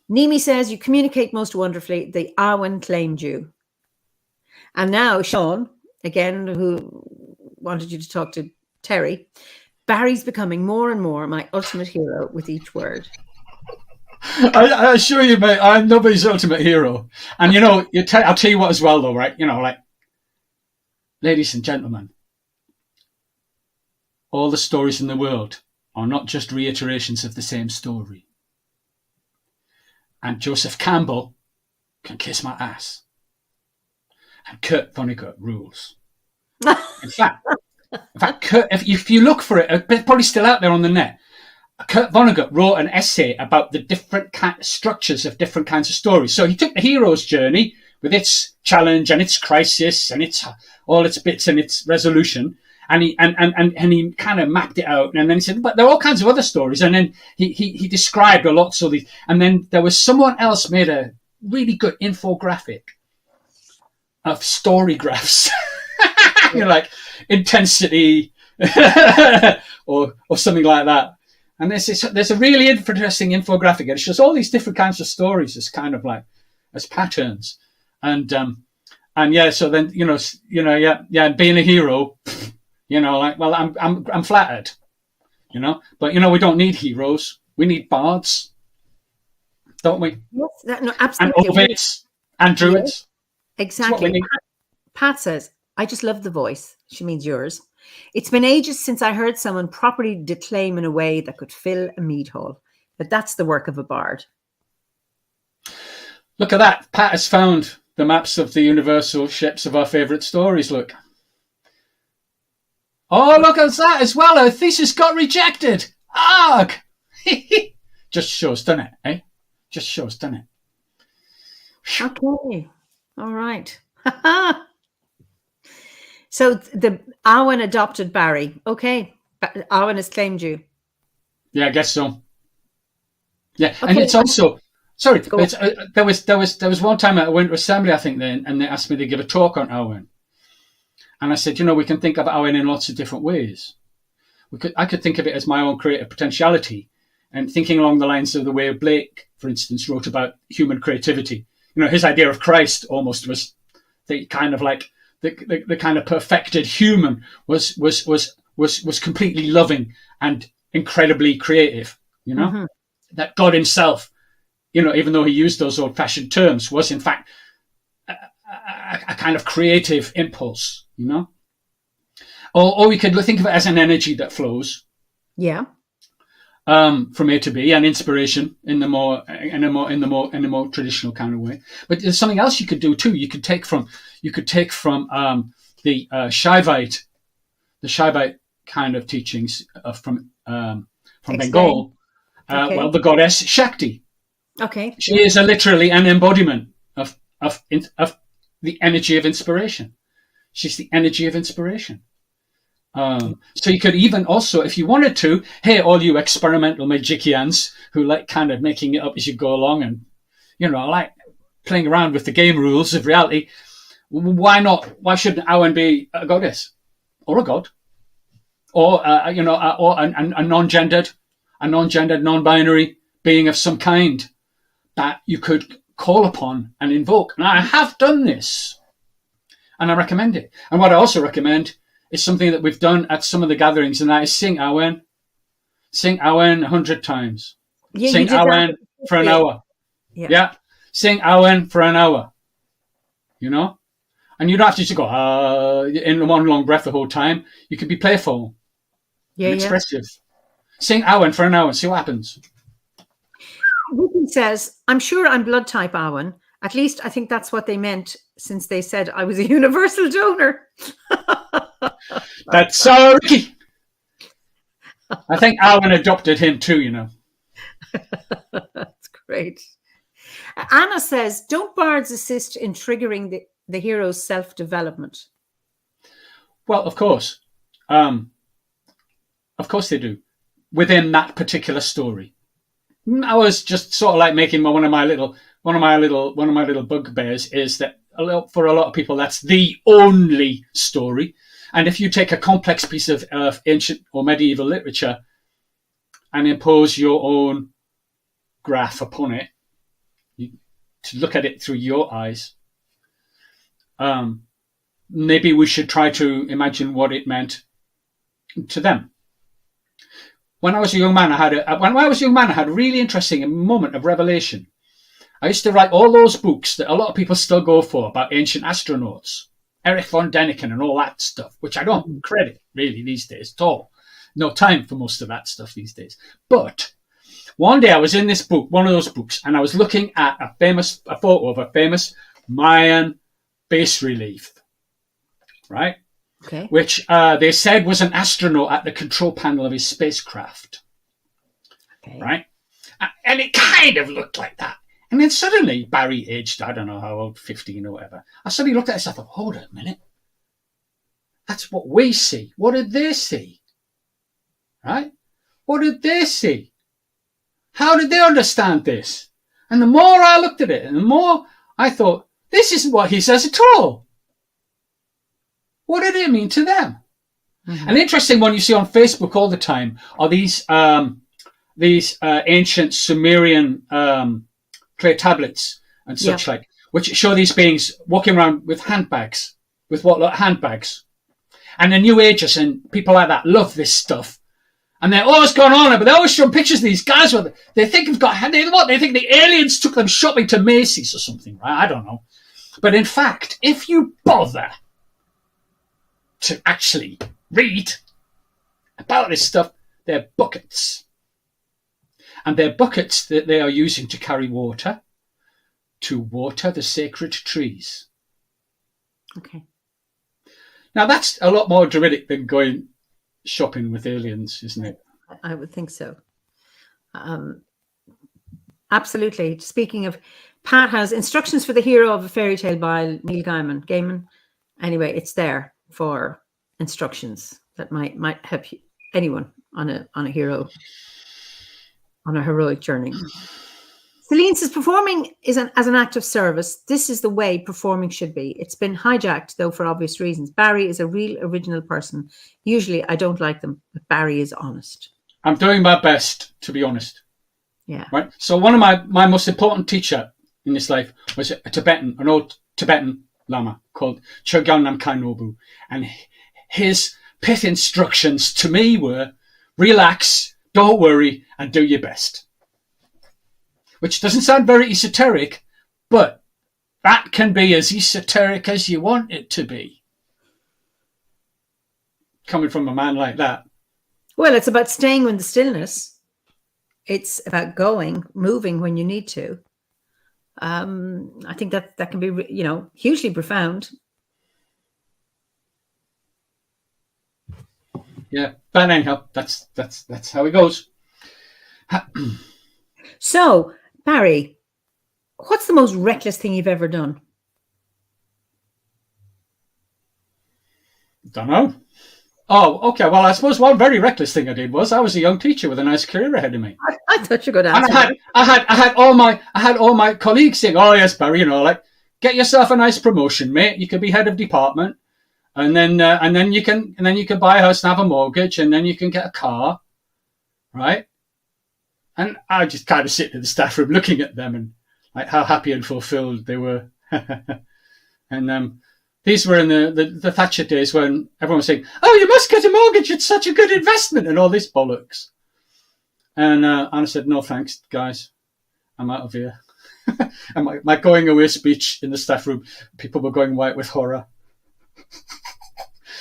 Nimi says, you communicate most wonderfully. The Awen claimed you. And now Sean, again, who wanted you to talk to Terry, Barry's becoming more and more my ultimate hero with each word. I assure you, mate, I'm nobody's ultimate hero. And, I'll tell you what as well, though, right? Ladies and gentlemen, all the stories in the world are not just reiterations of the same story. And Joseph Campbell can kiss my ass. And Kurt Vonnegut rules. In fact, Kurt, if you look for it, it's probably still out there on the net. Kurt Vonnegut wrote an essay about the different structures of different kinds of stories. So he took the hero's journey with its challenge and its crisis and all its bits and its resolution, and he kind of mapped it out. And then he said, but there are all kinds of other stories. And then he described a lot. And then there was someone else made a really good infographic story graphs. Like intensity or something like that. And there's a really interesting infographic. It shows all these different kinds of stories as kind of like as patterns. And yeah, so then being a hero, like, well, I'm flattered, but we don't need heroes. We need bards, don't we? Yes, no, absolutely. And ovids and druids. Yeah, exactly. Pat says, I just love the voice. She means yours. It's been ages since I heard someone properly declaim in a way that could fill a mead hall. But that's the work of a bard. Look at that. Pat has found the maps of the universal ships of our favourite stories. Look. Oh, look at that as well. Our thesis got rejected. Arg! Just shows, doesn't it? Eh? Just shows, doesn't it? Okay. All right. So the Owen adopted Barry. Okay. Owen has claimed you. Yeah, I guess so. Yeah. Okay. And it's also, sorry, there was one time I went to assembly, I think, then, and they asked me to give a talk on Owen. And I said, we can think of Owen in lots of different ways. I could think of it as my own creative potentiality, and thinking along the lines of the way Blake, for instance, wrote about human creativity. His idea of Christ almost was the kind of like the kind of perfected human was completely loving and incredibly creative. Mm-hmm. That God himself, even though he used those old-fashioned terms, was in fact a kind of creative impulse. Or we could think of it as an energy that flows. Yeah. From A to B, and inspiration in a more traditional kind of way. But there's something else you could do too. You could take from the Shaivite kind of teachings from Bengal. Okay. Well, the goddess Shakti. Okay. She is literally an embodiment of the energy of inspiration. She's the energy of inspiration. So you could even also, if you wanted to, hey, all you experimental magicians who like kind of making it up as you go along and, like playing around with the game rules of reality, why not? Why shouldn't Owen be a goddess or a god or, or a non-gendered, non-binary being of some kind that you could call upon and invoke? And I have done this and I recommend it. And what I also recommend is something that we've done at some of the gatherings, and that is sing Owen. Sing Owen 100 times. Yeah, sing Owen for an hour. Yeah. Sing Owen for an hour. And you don't have to just go in one long breath the whole time. You can be playful and expressive. Sing Owen for an hour and see what happens. Wiccan says, I'm sure I'm blood type Owen. At least I think that's what they meant, since they said I was a universal donor. That's so Ricky. I think Owen adopted him too, That's great. Anna says, don't bards assist in triggering the hero's self-development? Well, of course. Of course they do. Within that particular story. I was just sort of like making one of my little bugbears is that for a lot of people that's the only story. And if you take a complex piece of ancient or medieval literature and impose your own graph upon it, to look at it through your eyes, maybe we should try to imagine what it meant to them. When I was a young man, I had a really interesting moment of revelation. I used to write all those books that a lot of people still go for about ancient astronauts, Erich von Däniken and all that stuff, which I don't credit really these days at all. No time for most of that stuff these days. But one day I was in this book, one of those books, and I was looking at a photo of a famous Mayan bas relief, right? Okay. Which they said was an astronaut at the control panel of his spacecraft. Okay. Right? And it kind of looked like that. And then suddenly, Barry, aged, I don't know how old, 15 or whatever, I suddenly looked at this, I thought, hold on a minute. That's what we see. What did they see? Right? What did they see? How did they understand this? And the more I looked at it, and the more I thought, this isn't what he says at all. what do they mean to them? Mm-hmm. An interesting one you see on Facebook all the time are these ancient Sumerian clay tablets and such like, which show these beings walking around with handbags, with what look handbags. And the New Agers and people like that love this stuff. And they're always going on, but they always show pictures of these guys with, they think they think the aliens took them shopping to Macy's or something, right? I don't know. But in fact, if you bother to actually read about this stuff, they're buckets. And they're buckets that they are using to carry water, to water the sacred trees. Okay. Now that's a lot more Druidic than going shopping with aliens, isn't it? I would think so. Absolutely. Speaking of, Pat has instructions for the hero of a fairy tale by Neil Gaiman. Anyway, it's there for instructions that might help you, anyone on a hero, on a heroic journey. Celine says, performing is as an act of service. This is the way performing should be. It's been hijacked, though, for obvious reasons. Barry is a real original person. Usually I don't like them, but Barry is honest. I'm doing my best, to be honest. Yeah. Right. So one of my most important teacher in this life was an old Tibetan Lama called Chogyam Namkhai Nobu. And his pith instructions to me were, relax, don't worry, and do your best. Which doesn't sound very esoteric, but that can be as esoteric as you want it to be. Coming from a man like that. Well, it's about staying in the stillness. It's about moving when you need to. I think that can be, hugely profound. Yeah, but anyhow, that's how it goes. So, Barry, what's the most reckless thing you've ever done? Don't know. Oh, okay. Well, I suppose one very reckless thing I did was I was a young teacher with a nice career ahead of me. I thought you were going to answer. And I had all my colleagues saying, "Oh yes, Barry, get yourself a nice promotion, mate. You could be head of department, and then you can buy a house and have a mortgage, and then you can get a car, right?" And I just kind of sit in the staff room looking at them and like how happy and fulfilled they were. And these were in the Thatcher days when everyone was saying, "Oh, you must get a mortgage. It's such a good investment," and all this bollocks. And I said, "No, thanks, guys. I'm out of here." And my going away speech in the staff room, people were going white with horror.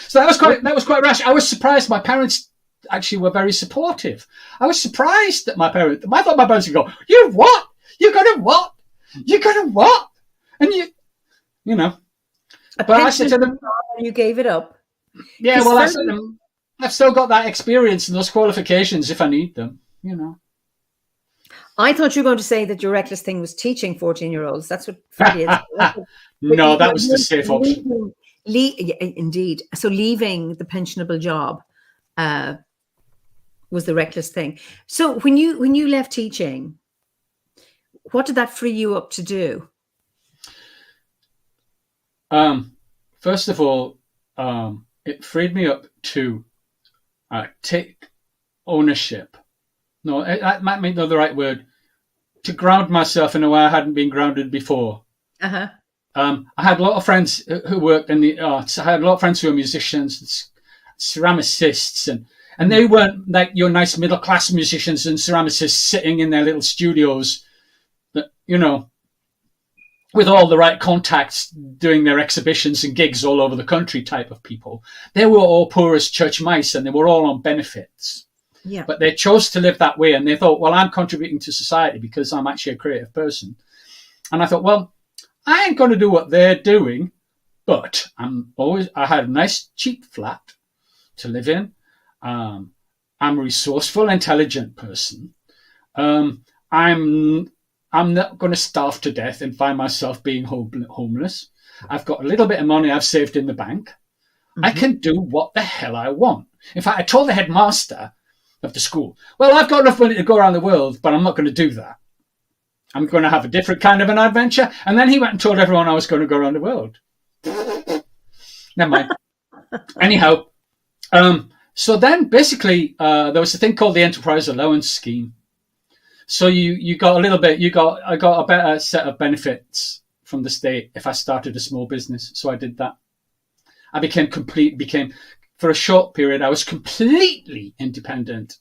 So that was quite rash. I was surprised. My parents actually were very supportive. I was surprised that I thought my parents would go, "You what? You're gonna what? You're gonna what?" And you know. But I said to them, you gave it up. Yeah, well, I said to them, I've still got that experience and those qualifications if I need them, I thought you were going to say that your reckless thing was teaching 14-year-olds. That's what Freddie is. No, that was the safe option. Indeed. So leaving the pensionable job was the reckless thing. So when you left teaching, what did that free you up to do? First of all, it freed me up to take ownership. No, that might be not the right word. To ground myself in a way I hadn't been grounded before. Uh-huh. I had a lot of friends who worked in the arts. I had a lot of friends who were musicians, ceramicists, and they weren't like your nice middle class musicians and ceramicists sitting in their little studios, with all the right contacts doing their exhibitions and gigs all over the country type of people. They were all poor as church mice and they were all on benefits. Yeah. But they chose to live that way and they thought, well, I'm contributing to society because I'm actually a creative person. And I thought, well, I ain't going to do what they're doing, but I had a nice cheap flat to live in. I'm a resourceful, intelligent person. I'm not going to starve to death and find myself being homeless. I've got a little bit of money I've saved in the bank. Mm-hmm. I can do what the hell I want. In fact, I told the headmaster of the school, well, I've got enough money to go around the world, but I'm not going to do that. I'm going to have a different kind of an adventure. And then he went and told everyone I was going to go around the world. Never mind. Anyhow, so then basically there was a thing called the Enterprise Allowance Scheme. So you got a little bit, I got a better set of benefits from the state if I started a small business. So I did that. I became for a short period, I was completely independent,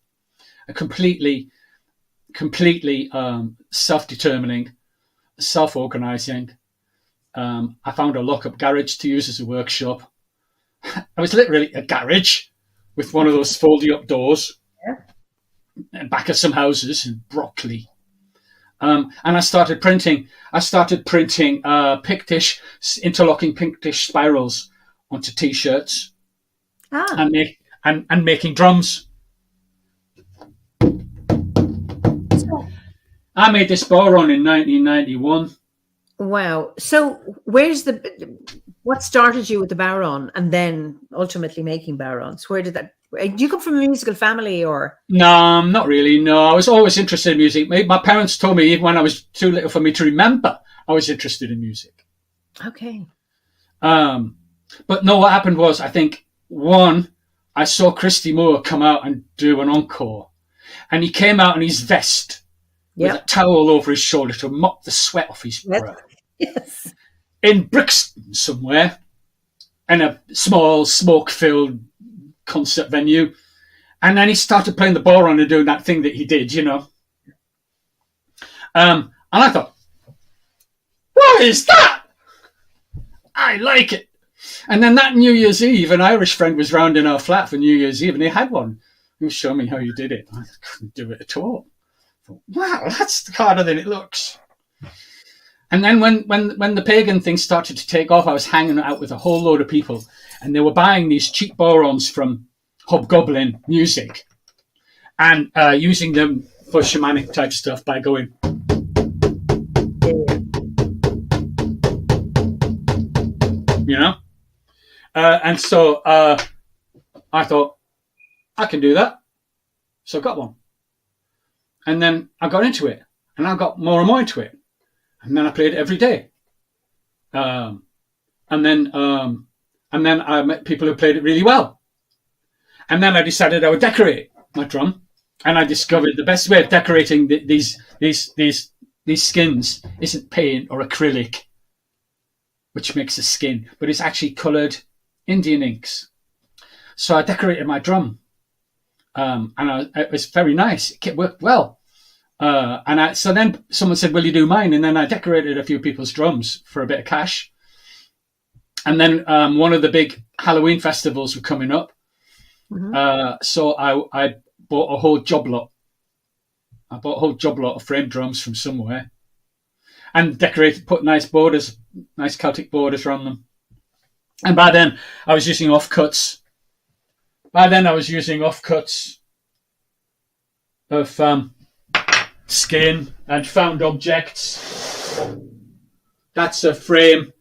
completely self-determining, self-organizing. I found a lock-up garage to use as a workshop. I was literally a garage with one of those folding up doors. And back of some houses in Brockley. And I started printing Pictish, interlocking Pictish spirals onto T-shirts and making drums. I made this boron in 1991. Wow. So what started you with the baron and then ultimately making barons? Where did that, do you come from a musical family or? No, not really. No, I was always interested in music. My parents told me even when I was too little for me to remember, I was interested in music. Okay. But no, what happened was, I think, one, I saw Christy Moore come out and do an encore. And he came out in his vest with a towel over his shoulder to mop the sweat off his brow. Yes. In Brixton somewhere, in a small smoke-filled concert venue. And then he started playing the boron and doing that thing that he did, you know. And I thought, what is that? I like it. And then that New Year's Eve, an Irish friend was round in our flat for New Year's Eve and he had one. He was showing me how you did it. I couldn't do it at all. I thought, wow, that's harder than it looks. And then when the pagan thing started to take off, I was hanging out with a whole load of people and they were buying these cheap borons from Hobgoblin Music and using them for shamanic type stuff by going. You know? And so I thought, I can do that. So I got one. And then I got into it and I got more and more into it. And then I played it every day. And then I met people who played it really well. And then I decided I would decorate my drum. And I discovered the best way of decorating these skins isn't paint or acrylic, which makes a skin, but it's actually coloured Indian inks. So I decorated my drum. It was very nice. It worked well. So then someone said, will you do mine? And then I decorated a few people's drums for a bit of cash. And then one of the big Halloween festivals were coming up. Mm-hmm. So I bought a whole job lot. I bought a whole job lot of framed drums from somewhere and decorated, put nice Celtic borders around them. And by then I was using offcuts. Of skin and found objects. That's a frame.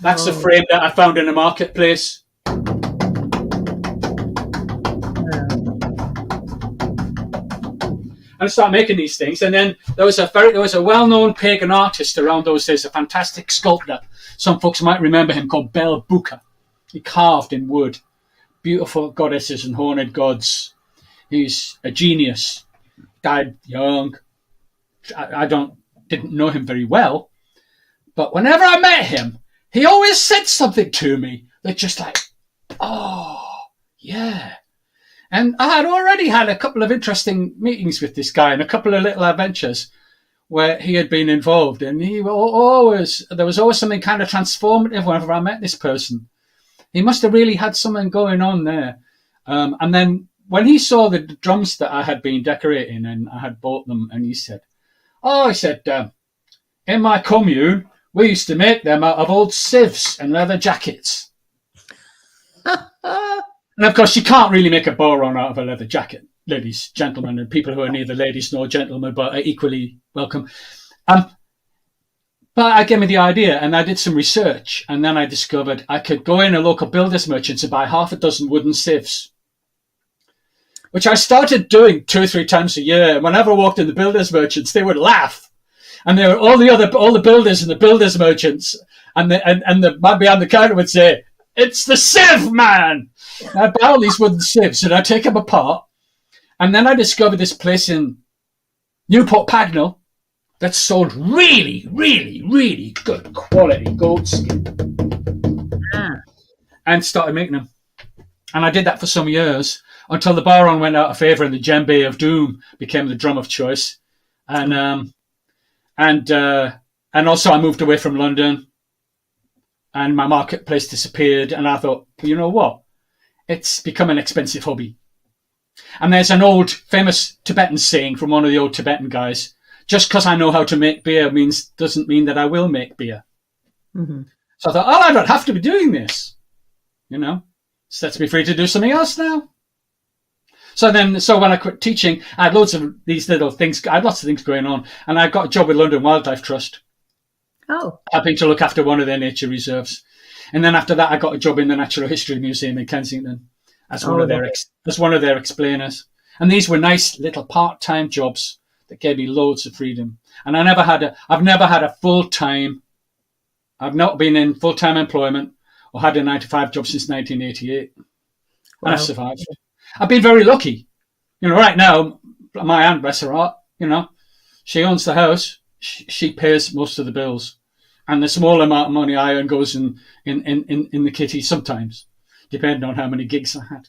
That's a frame that I found in a marketplace. And I started making these things. And then there was a well-known pagan artist around those days, a fantastic sculptor. Some folks might remember him, called Bel Buka. He carved in wood beautiful goddesses and horned gods. He's a genius. Died young. I didn't know him very well, but whenever I met him, he always said something to me that just like, oh, yeah. And I had already had a couple of interesting meetings with this guy and a couple of little adventures where he had been involved, and there was always something kind of transformative whenever I met this person. He must have really had something going on there. And then when he saw the drums that I had been decorating and I had bought them, and he said, in my commune, we used to make them out of old sieves and leather jackets. And of course, you can't really make a boron out of a leather jacket, ladies, gentlemen, and people who are neither ladies nor gentlemen, but are equally welcome. But I gave me the idea and I did some research, and then I discovered I could go in a local builder's merchant and buy half a dozen wooden sieves, which I started doing 2 or 3 times a year. Whenever I walked in the builders merchants, they would laugh, and they were all the builders and the builders merchants, and the man behind the counter would say, It's the sieve, man! I buy all these wooden sieves and I take them apart. And then I discovered this place in Newport Pagnell that sold really, really, really good quality goat skin. And started making them. And I did that for some years until the Baron went out of favour and the djembe of doom became the drum of choice. And also I moved away from London and my marketplace disappeared. And I thought, you know what? It's become an expensive hobby. And there's an old famous Tibetan saying from one of the old Tibetan guys, just because I know how to make beer doesn't mean that I will make beer. Mm-hmm. So I thought, I don't have to be doing this. Sets me free to do something else now. So when I quit teaching, I had loads of these little things. I had lots of things going on, and I got a job with London Wildlife Trust. Oh, helping to look after one of their nature reserves. And then after that, I got a job in the Natural History Museum in Kensington as one of their explainers. And these were nice little part-time jobs that gave me loads of freedom. And I've never had a full-time. I've not been in full-time employment or had a 9-to-5 job since 1988. Wow. And I've survived. I've been very lucky. Right now, my aunt, bless her heart, she owns the house. She pays most of the bills. And the small amount of money I earn goes in the kitty sometimes, depending on how many gigs I had.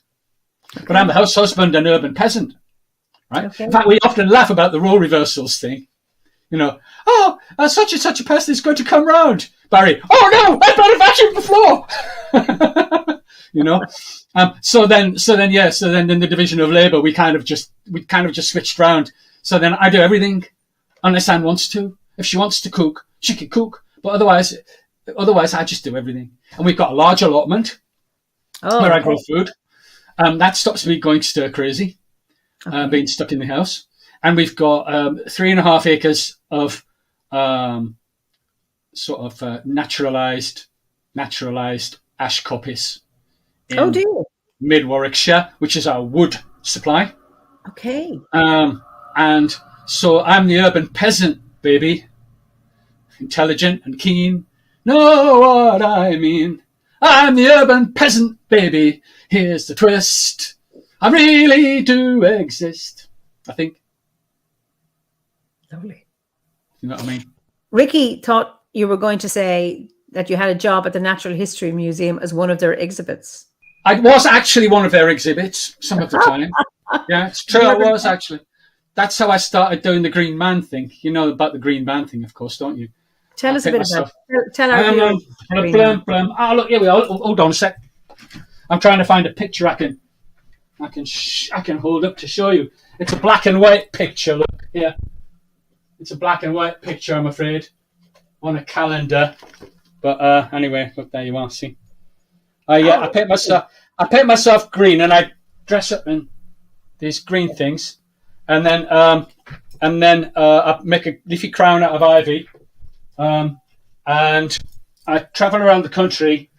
Okay. But I'm the house husband and urban peasant, right? Okay. In fact, we often laugh about the role reversals thing. Such and such a person is going to come round. Barry, oh no, I better vacuum the floor. So then in the division of labour, we kind of just switched round. So then I do everything, unless Anne wants to. If she wants to cook, she can cook. But otherwise, I just do everything. And we've got a large allotment where I grow food. That stops me going stir crazy, being stuck in the house. And we've got 3.5 acres of naturalised ash coppice in mid Warwickshire, which is our wood supply. Okay. And so I'm the urban peasant, baby. Intelligent and keen. Know what I mean. I'm the urban peasant, baby. Here's the twist. I really do exist, I think. Lovely. You know what I mean? Ricky thought you were going to say that you had a job at the Natural History Museum as one of their exhibits. I was actually one of their exhibits some of the time. Yeah, it's true. I was actually. That's how I started doing the Green Man thing. You know about the Green Man thing, of course, don't you? Tell us a bit about it. Tell our viewers. Oh, look, here we are. Hold on a sec. I'm trying to find a picture I can hold up to show you. It's a black and white picture. Look here. It's a black and white picture, I'm afraid, on a calendar. But anyway, look, there you are. See, I paint myself green, and I dress up in these green things, and then I make a leafy crown out of ivy, and I travel around the country.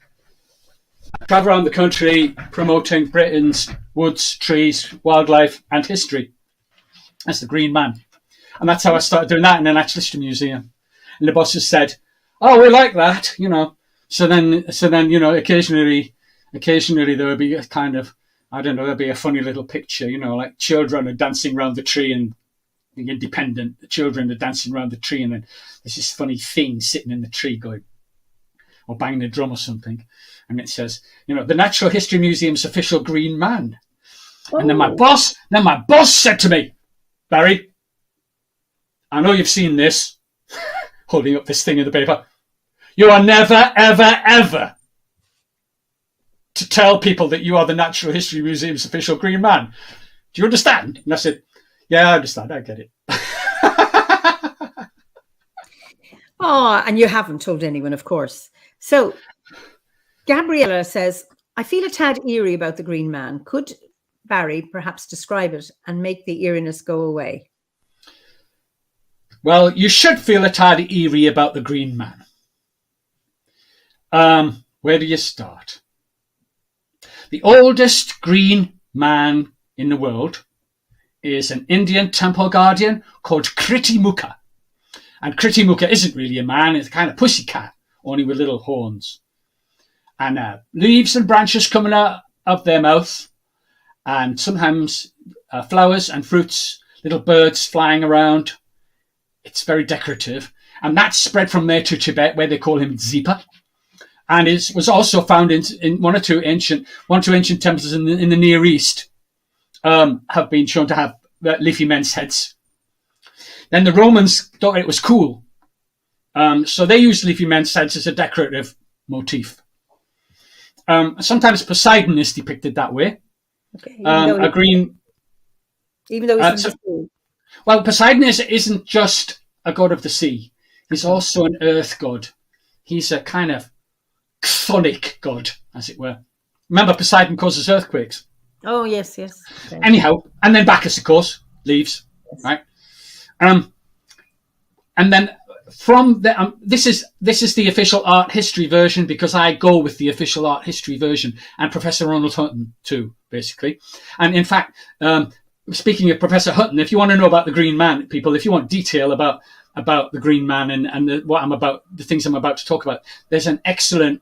Promoting Britain's woods, trees, wildlife, and history. That's the Green Man. And that's how I started doing that in the Natural History Museum. And the bosses said, "Oh, we like that," So then, occasionally there would be a kind of, I don't know, there'd be a funny little picture, like children are dancing around the tree and being independent. The children are dancing around the tree, and then there's this funny thing sitting in the tree going, or banging a drum or something. And it says, the Natural History Museum's official Green Man. Oh. And then my boss said to me, "Barry, I know you've seen this," holding up this thing in the paper. "You are never, ever, ever to tell people that you are the Natural History Museum's official Green Man. Do you understand?" And I said, "Yeah, I understand. I get it." Oh, and you haven't told anyone, of course. So Gabriella says, "I feel a tad eerie about the Green Man. Could Barry perhaps describe it and make the eeriness go away?" Well, you should feel a tad eerie about the Green Man. Where do you start? The oldest Green Man in the world is an Indian temple guardian called Kritimukha. And Kritimukha isn't really a man, it's a kind of pussycat, only with little horns. and leaves and branches coming out of their mouth, and sometimes flowers and fruits, little birds flying around. It's very decorative. And that's spread from there to Tibet, where they call him Zipa. And it was also found in one or two ancient temples in the Near East have been shown to have leafy men's heads. Then the Romans thought it was cool. So they used leafy men's heads as a decorative motif. Sometimes Poseidon is depicted that way. Okay. Even though he's well, Poseidon isn't just a god of the sea. He's also an earth god. He's a kind of chthonic god, as it were. Remember, Poseidon causes earthquakes. Oh, yes. Okay. Anyhow, and then Bacchus, of course, leaves, yes. Right? And then from the this is the official art history version, because I go with the official art history version, and Professor Ronald Hutton too, basically. And in fact, speaking of Professor Hutton, if you want to know about the Green Man, people, if you want detail about the Green Man and the things I'm about to talk about, there's an excellent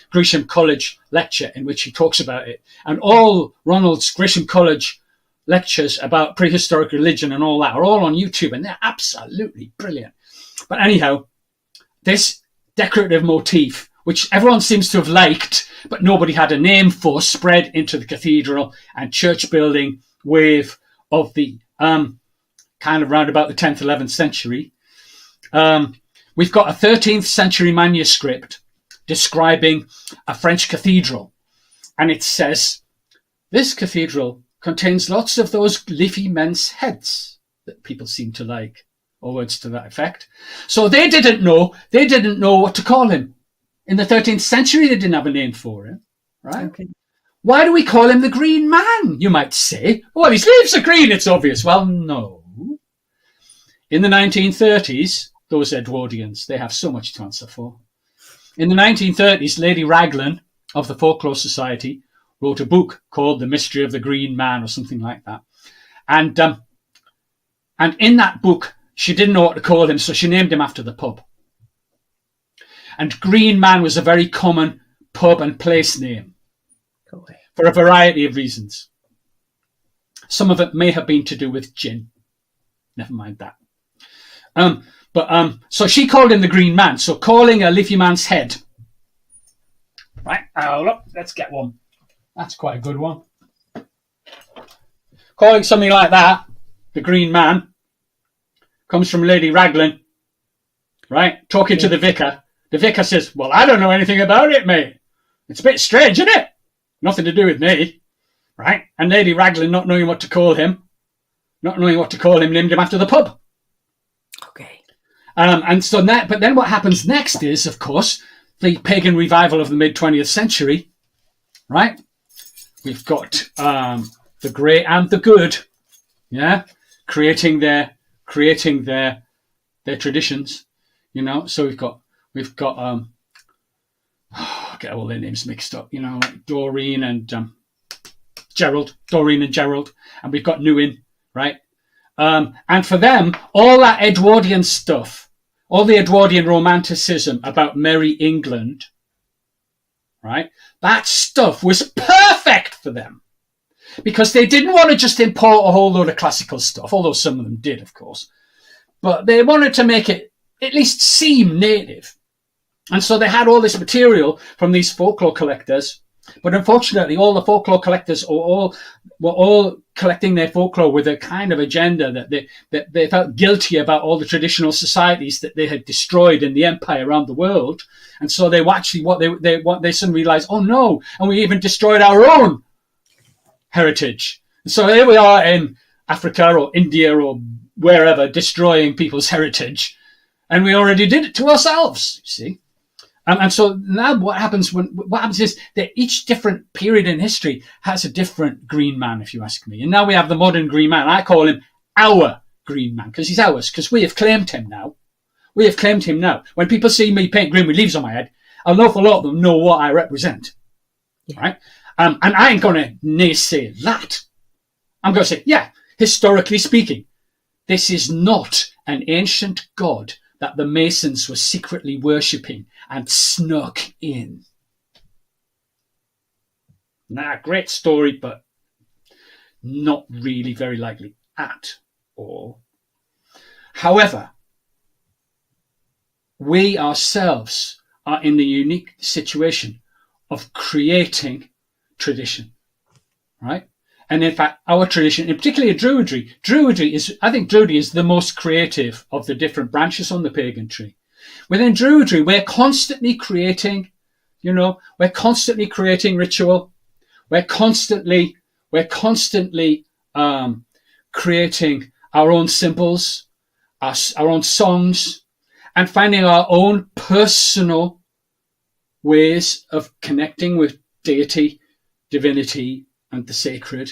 Gresham College lecture in which he talks about it. And all Ronald's Gresham College lectures about prehistoric religion and all that are all on YouTube, and they're absolutely brilliant. But anyhow, this decorative motif, which everyone seems to have liked, but nobody had a name for, spread into the cathedral and church building wave of the kind of round about the 10th, 11th century. We've got a 13th century manuscript describing a French cathedral. And it says, this cathedral contains lots of those leafy men's heads that people seem to like, or words to that effect. So they didn't know what to call him. In the 13th century, they didn't have a name for him, right? Okay. Why do we call him the Green Man, you might say? Well, his leaves are green, it's obvious. Well, no. In the 1930s, those Edwardians, they have so much to answer for. In the 1930s, Lady Raglan of the Folklore Society wrote a book called The Mystery of the Green Man, or something like that. And in that book, she didn't know what to call him, so she named him after the pub. And Green Man was a very common pub and place name for a variety of reasons. Some of it may have been to do with gin. Never mind that. So she called him the Green Man. So calling a leafy man's head. Right, look, let's get one. That's quite a good one. Calling something like that, the Green Man, comes from Lady Raglan, right? Talking to the vicar. The vicar says, well, I don't know anything about it, mate. It's a bit strange, isn't it? Nothing to do with me, right? And Lady Raglan, not knowing what to call him, named him after the pub. Okay. But then what happens next is, of course, the pagan revival of the mid-20th century, right? We've got the great and the good, yeah, creating their traditions, you know. So we've got I get all their names mixed up, you know, like Doreen and Gerald, and we've got Newin, right? And for them, all that Edwardian stuff, all the Edwardian romanticism about Merry England, right? That stuff was perfect for them, because they didn't want to just import a whole load of classical stuff, although some of them did, of course. But they wanted to make it at least seem native. And so they had all this material from these folklore collectors. But unfortunately, all the folklore collectors were all collecting their folklore with a kind of agenda that they felt guilty about all the traditional societies that they had destroyed in the empire around the world. And so they actually, what they suddenly realized, oh no, and we even destroyed our own heritage. And so here we are in Africa or India or wherever, destroying people's heritage. And we already did it to ourselves, you see. And so now what happens is that each different period in history has a different Green Man, if you ask me. And now we have the modern Green Man. I call him our Green Man, because he's ours, because we have claimed him now. When people see me paint green with leaves on my head, an awful lot of them know what I represent, right? And I ain't going to naysay that. I'm going to say, yeah, historically speaking, this is not an ancient god that the Masons were secretly worshipping and snuck in. Nah, great story, but not really very likely at all. However, we ourselves are in the unique situation of creating tradition, right? And in fact, our tradition, and particularly Druidry is the most creative of the different branches on the pagan tree. Within Druidry, we're constantly creating, we're constantly creating ritual. We're constantly creating our own symbols, our own songs, and finding our own personal ways of connecting with deity, divinity, and the sacred.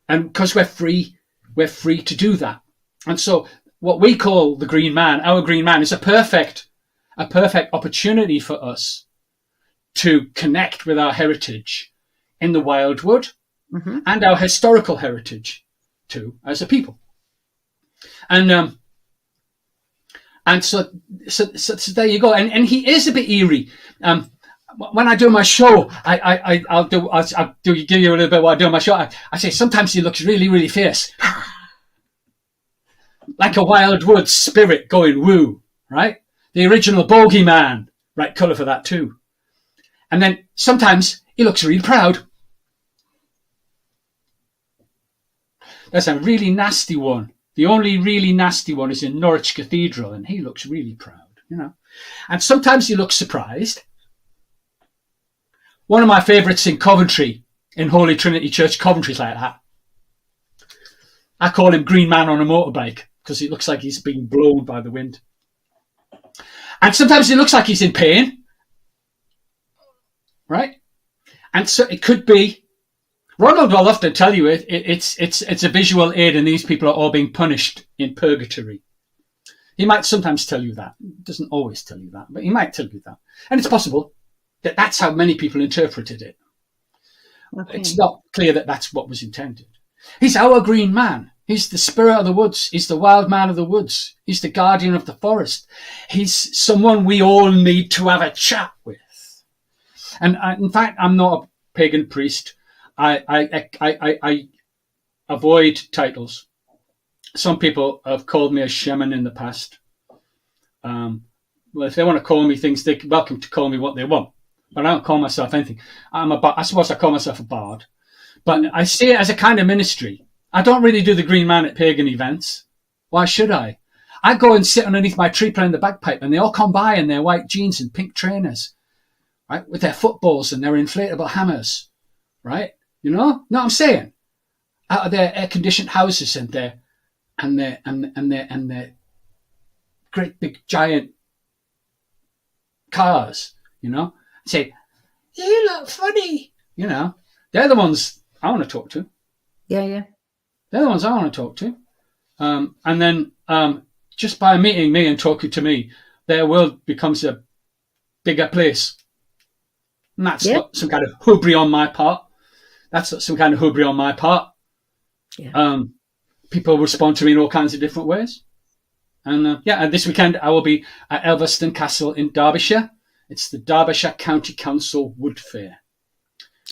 And because we're free to do that. And so what we call the Green Man, our Green Man, is a perfect opportunity for us to connect with our heritage in the wildwood, and our historical heritage too as a people. And so there you go. And he is a bit eerie. When I do my show, I'll give you a little bit what I do on my show. I say sometimes he looks really, really fierce, like a wildwood spirit going woo, right? The original bogeyman, right colour for that too. And then sometimes he looks really proud. There's a really nasty one. The only really nasty one is in Norwich Cathedral, and he looks really proud, And sometimes he looks surprised. One of my favourites in Coventry, in Holy Trinity Church, Coventry's like that. I call him Green Man on a motorbike because he looks like he's being blown by the wind. And sometimes he looks like he's in pain, right? And so it could be. Ronald will often tell you it's a visual aid, and these people are all being punished in purgatory. He might sometimes tell you that. He doesn't always tell you that, but he might tell you that. And it's possible that that's how many people interpreted it. Okay. It's not clear that that's what was intended. He's our Green Man. He's the spirit of the woods. He's the wild man of the woods. He's the guardian of the forest. He's someone we all need to have a chat with. And in fact, I'm not a pagan priest. I avoid titles. Some people have called me a shaman in the past. Well, if they want to call me things, they're welcome to call me what they want. But I don't call myself anything. I suppose I call myself a bard. But I see it as a kind of ministry. I don't really do the Green Man at pagan events. Why should I? I go and sit underneath my tree playing the bagpipe, and they all come by in their white jeans and pink trainers, right, with their footballs and their inflatable hammers, right? You know what I'm saying? Out of their air-conditioned houses and their great big giant cars, say, you look funny. They're the ones I want to talk to. Yeah. They're the ones I want to talk to. And then just by meeting me and talking to me, their world becomes a bigger place. And that's not some kind of hubris on my part. Yeah. People respond to me in all kinds of different ways. And and this weekend I will be at Elverston Castle in Derbyshire. It's the Derbyshire County Council Wood Fair.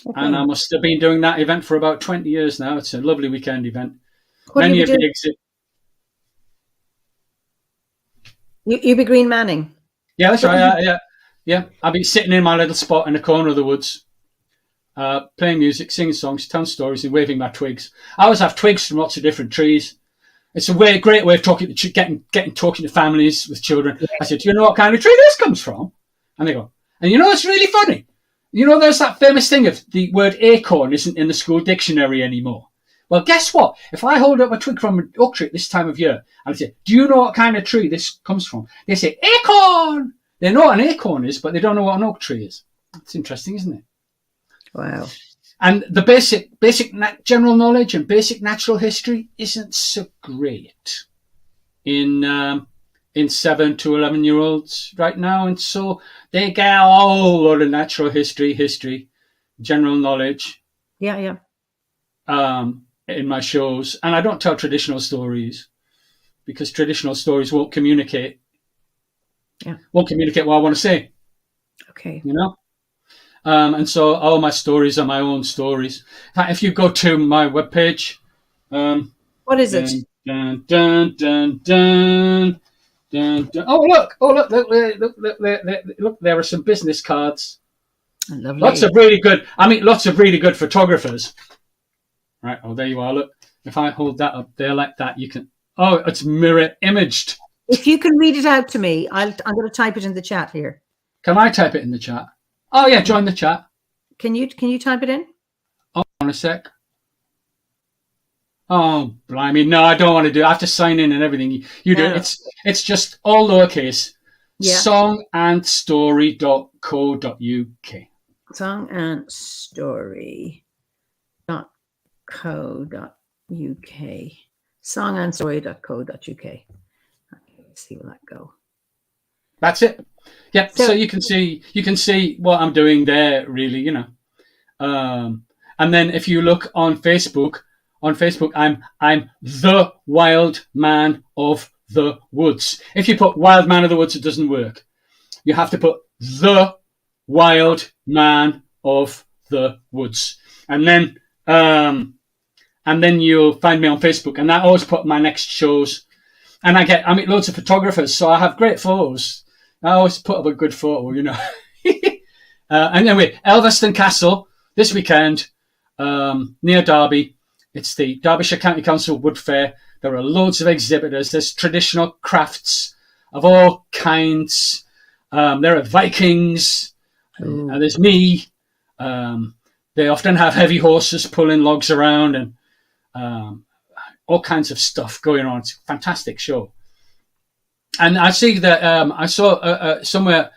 Okay. And I must have been doing that event for about 20 years now. It's a lovely weekend event. Many of the exhibits. You be Green Manning? Yeah, that's right. Yeah. I'll be sitting in my little spot in the corner of the woods, playing music, singing songs, telling stories, and waving my twigs. I always have twigs from lots of different trees. It's a great way of talking to families with children. Yeah. I said, do you know what kind of tree this comes from? And they go, and it's really funny. There's that famous thing of the word acorn isn't in the school dictionary anymore. Well, guess what? If I hold up a twig from an oak tree at this time of year and I say, do you know what kind of tree this comes from? They say, acorn! They know what an acorn is, but they don't know what an oak tree is. It's interesting, isn't it? Wow. And the basic general knowledge and basic natural history isn't so great in 7 to 11-year-olds right now. And so they get a whole lot of natural history, general knowledge. Yeah. In my shows. And I don't tell traditional stories because traditional stories won't communicate. Yeah. Won't communicate what I want to say. Okay. And so all my stories are my own stories. In fact, if you go to my webpage, what is it? Dun, dun, dun, dun, dun, dun. Oh look! There are some business cards. Lovely. Lots of really good photographers. Right. Oh, there you are. Look, if I hold that up there like that, you can. Oh, it's mirror imaged. If you can read it out to me, I'm going to type it in the chat here. Can I type it in the chat? Oh yeah, join the chat. Can you type it in? Oh, on a sec. Oh, blimey. No, I don't want to do it. I have to sign in and everything. You do it. It's just all lowercase. Yeah. Songandstory.co.uk. Songandstory.co.uk. Songandstory.co.uk. Okay, let's see where that go. That's it. Yeah. So you can see what I'm doing there, really, you know. And then if you look on Facebook, I'm the Wild Man of the Woods. If you put Wild Man of the Woods, it doesn't work. You have to put the Wild Man of the Woods, and then you'll find me on Facebook. And I always put my next shows, and I meet loads of photographers, so I have great photos. I always put up a good photo, you know. And anyway, Elveston Castle this weekend, near Derby. It's the Derbyshire County Council Wood Fair. There are loads of exhibitors. There's traditional crafts of all kinds. There are Vikings. And there's me. They often have heavy horses pulling logs around and all kinds of stuff going on. It's a fantastic show. And I see that I saw somewhere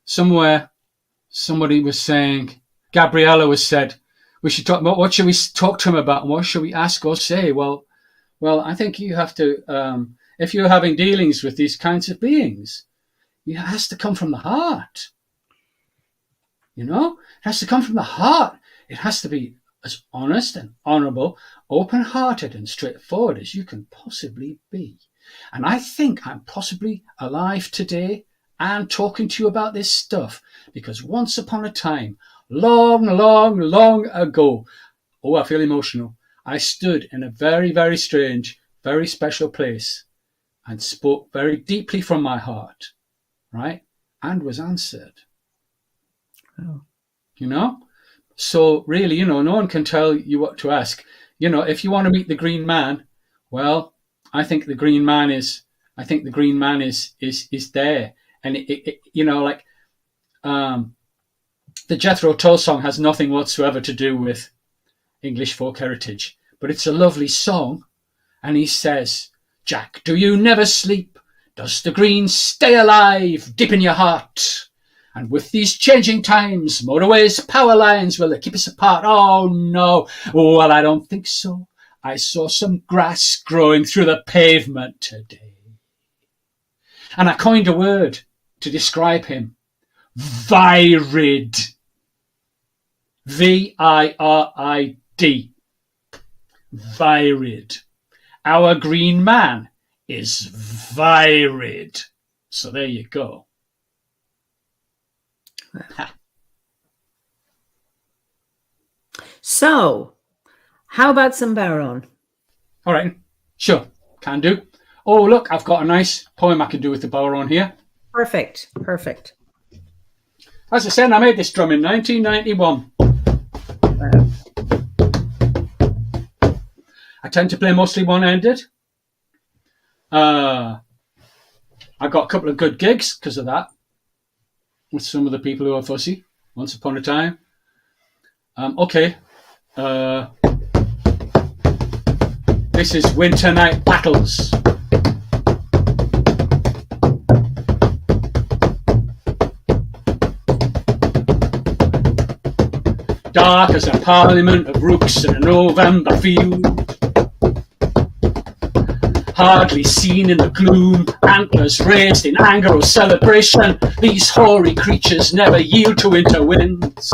somebody was saying, Gabriella was said, we should talk about what should we talk to him about and what should we ask or say? Well, I think you have to, if you're having dealings with these kinds of beings, it has to come from the heart. You know, it has to come from the heart. It has to be as honest and honorable, open-hearted and straightforward as you can possibly be. And I think I'm possibly alive today and talking to you about this stuff because once upon a time, long, long, long ago, I feel emotional, I stood in a very, very strange, very special place and spoke very deeply from my heart, right? And was answered. Oh. You know? So really, you know, no one can tell you what to ask. You know, if you want to meet the Green Man, well, I think the Green Man is there. And it you know, like, the Jethro Tull song has nothing whatsoever to do with English folk heritage, but it's a lovely song. And he says, Jack, do you never sleep? Does the green stay alive deep in your heart? And with these changing times, motorways, power lines, will they keep us apart? Oh, no. Well, I don't think so. I saw some grass growing through the pavement today. And I coined a word to describe him. Virid. V-I-R-I-D. Virid. Our Green Man is virid. So there you go. So, how about some Baron? All right, sure, can do. Oh, look, I've got a nice poem I can do with the Baron here. Perfect. As I said, I made this drum in 1991. I tend to play mostly one-handed. I got a couple of good gigs because of that with some of the people who are fussy once upon a time. Okay. This is Winter Night Battles. Dark as a parliament of rooks in a November field. Hardly seen in the gloom, antlers raised in anger or celebration. These hoary creatures never yield to winter winds.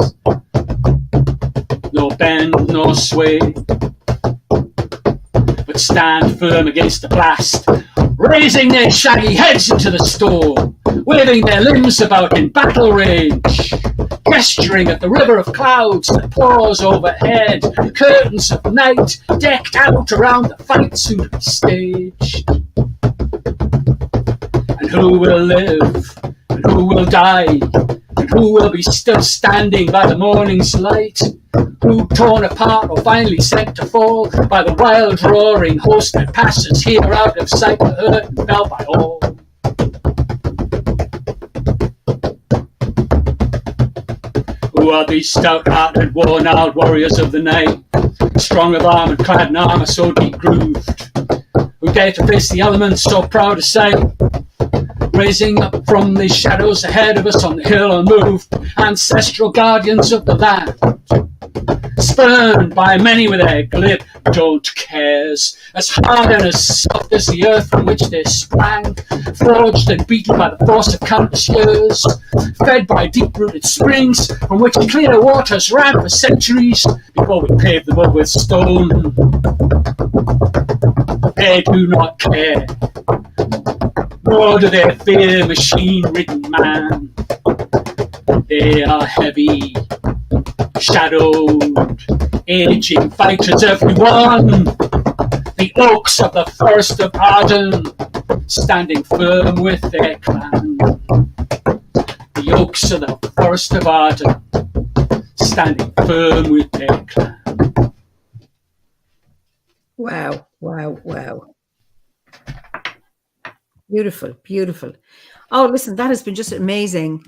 No bend, no sway, but stand firm against the blast, raising their shaggy heads into the storm, waving their limbs about in battle range. gesturing at the river of clouds that pours overhead, curtains of night decked out around the fight soon to be staged. And who will live, and who will die, and who will be still standing by the morning's light? Who, torn apart or finally sent to fall by the wild roaring host that passes here out of sight, hurt and felt by all? Who are these stout-hearted, worn-out warriors of the night, strong of arm and clad in armour so deep grooved, who dare to face the elements so proud of sight, raising up from the shadows ahead of us on the hill unmoved, ancestral guardians of the land, spurned by many with their glib don't cares, as hard and as soft as the earth from which they sprang, forged and beaten by the force of countless years, fed by deep-rooted springs from which clear waters ran for centuries before we paved them up with stone. They do not care, nor do they fear machine-ridden man. They are heavy, shadowed, aging fighters, everyone. The oaks of the forest of Arden, standing firm with their clan. The oaks of the forest of Arden, standing firm with their clan. Wow, wow, wow. Beautiful, beautiful. Oh, listen, that has been just amazing.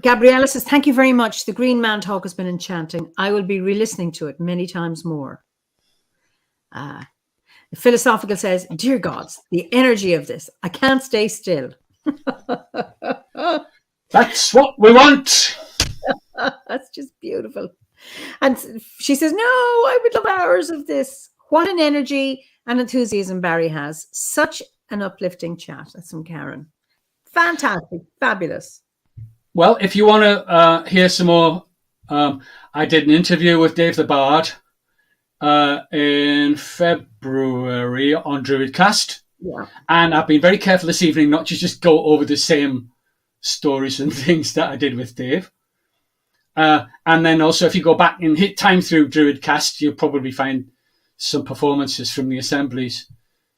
Gabriella says, thank you very much. The Green Man talk has been enchanting. I will be re-listening to it many times more. Philosophical says, dear gods, the energy of this. I can't stay still. That's what we want. That's just beautiful. And she says, no, I would love hours of this. What an energy and enthusiasm Barry has. Such an uplifting chat. That's from Karen. Fantastic. Fabulous. Well, if you want to hear some more, I did an interview with Dave the Bard in February on Druidcast. Yeah. And I've been very careful this evening not to just go over the same stories and things that I did with Dave. And then also, if you go back and hit time through Druidcast, you'll probably find some performances from the assemblies.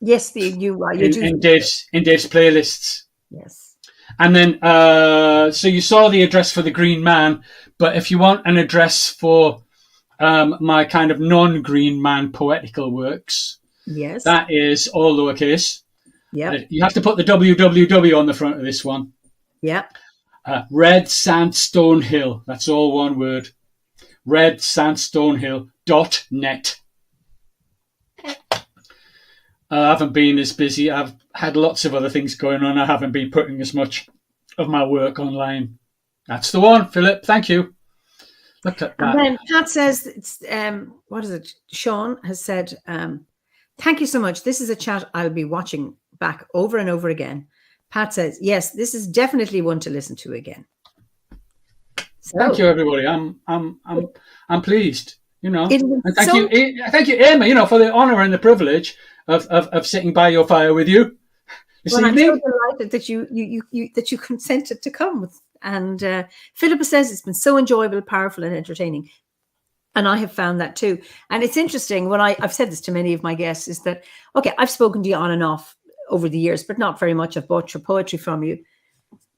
Yes, you do. In Dave's playlists. Yes. And then, so you saw the address for the Green Man, but if you want an address for my kind of non-Green Man poetical works, yes, that is all lowercase. Yeah. You have to put the www on the front of this one. Yeah. Red Sandstone Hill. That's all one word. redsandstonehill.net. I haven't been as busy. I've had lots of other things going on. I haven't been putting as much of my work online. That's the one, Philip. Thank you. Look at that. And then Pat says, it's, what is it? Sean has said, thank you so much. This is a chat I'll be watching back over and over again. Pat says, yes, this is definitely one to listen to again. So, thank you, everybody. I'm pleased. You know, and thank you, Eimear. You know, for the honour and the privilege of sitting by your fire with you this evening. I'm so delighted that you consented to come. And Philippa says it's been so enjoyable, powerful, and entertaining. And I have found that too. And it's interesting when I've said this to many of my guests is that, okay, I've spoken to you on and off over the years, but not very much. I've bought your poetry from you,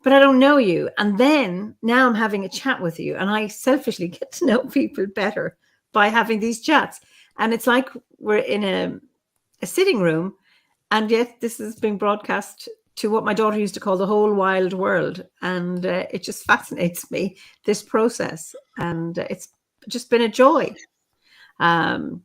but I don't know you. And then now I'm having a chat with you, and I selfishly get to know people better by having these chats. And it's like we're in a sitting room, and yet this is being broadcast to what my daughter used to call the whole wild world. And it just fascinates me, this process. And it's just been a joy. And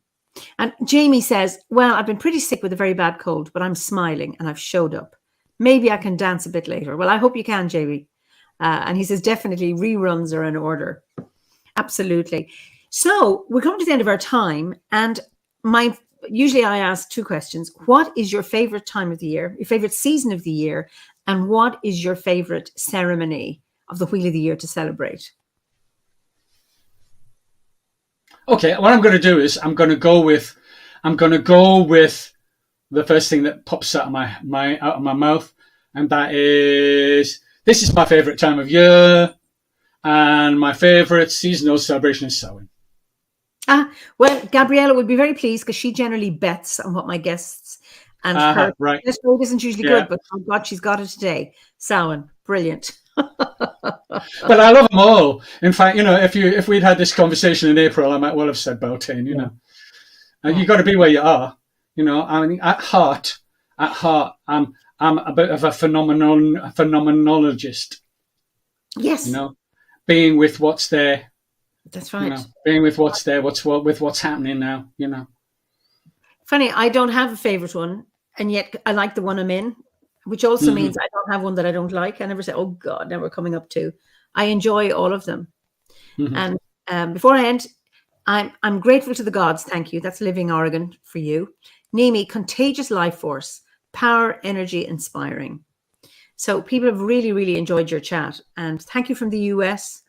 Jamie says, well, I've been pretty sick with a very bad cold, but I'm smiling and I've showed up. Maybe I can dance a bit later. Well, I hope you can, Jamie. And he says, definitely reruns are in order. Absolutely. So we're coming to the end of our time. And usually I ask two questions. What is your favorite time of the year, your favorite season of the year? And what is your favorite ceremony of the Wheel of the Year to celebrate? Okay, what I'm going to do is I'm going to go with the first thing that pops out of my mouth, and that is, this is my favorite time of year, And my favourite seasonal celebration is Samhain. Well, Gabriella would be very pleased because she generally bets on what my guests and her Right. guest rate isn't usually good, but oh God, she's got it today. Samhain, brilliant. But I love them all. In fact, if we'd had this conversation in April, I might well have said Beltane, you know. And you've got to be where you are. I mean, at heart, I'm a bit of a phenomenologist. Yes. Being with what's there. That's right. Being with what's there, with what's happening now, Funny, I don't have a favorite one, and yet I like the one I'm in, which also means I don't have one that I don't like. I never say, oh God, now we're coming up to. I enjoy all of them. And before I end, I'm grateful to the gods. Thank you. That's Living Oregon for you. Nimi, contagious life force, power, energy, inspiring. So people have really, really enjoyed your chat. And thank you from the US.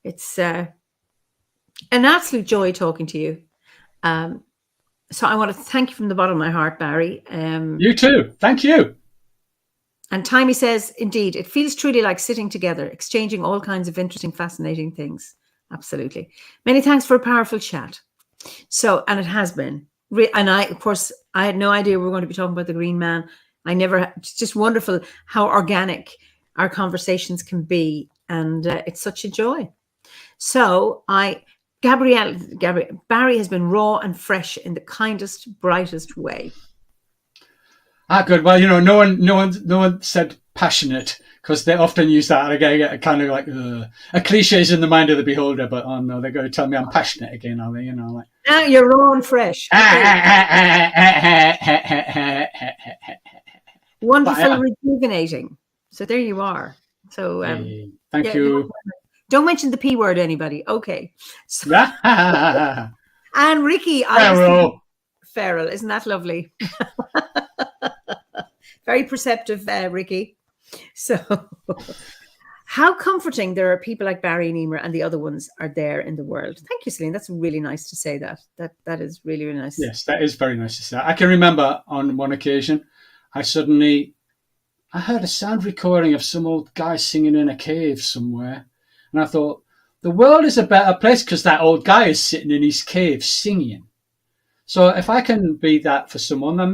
It's an absolute joy talking to you. So I want to thank you from the bottom of my heart, Barry. You too. Thank you. And Timey says, indeed, it feels truly like sitting together, exchanging all kinds of interesting, fascinating things. Absolutely. Many thanks for a powerful chat. So, and it has been. And I had no idea we were going to be talking about the Green Man. It's just wonderful how organic our conversations can be. And it's such a joy. So Barry has been raw and fresh in the kindest, brightest way. Good. Well, no one said passionate, because they often use that again, kind of like a cliche is in the mind of the beholder. But oh no, they're going to tell me I'm passionate again, are they? Like now you're raw and fresh. Wonderful, rejuvenating. So there you are. So thank you. Don't mention the P word, anybody. Okay. So, and Ricky, Feral, isn't that lovely? Very perceptive, Ricky. So, how comforting there are people like Barry and Eimear and the other ones are there in the world. Thank you, Celine. That's really nice to say that. That is really, really nice. Yes, that is very nice to say. I can remember on one occasion, I heard a sound recording of some old guy singing in a cave somewhere. And I thought, the world is a better place because that old guy is sitting in his cave singing. So if I can be that for someone, then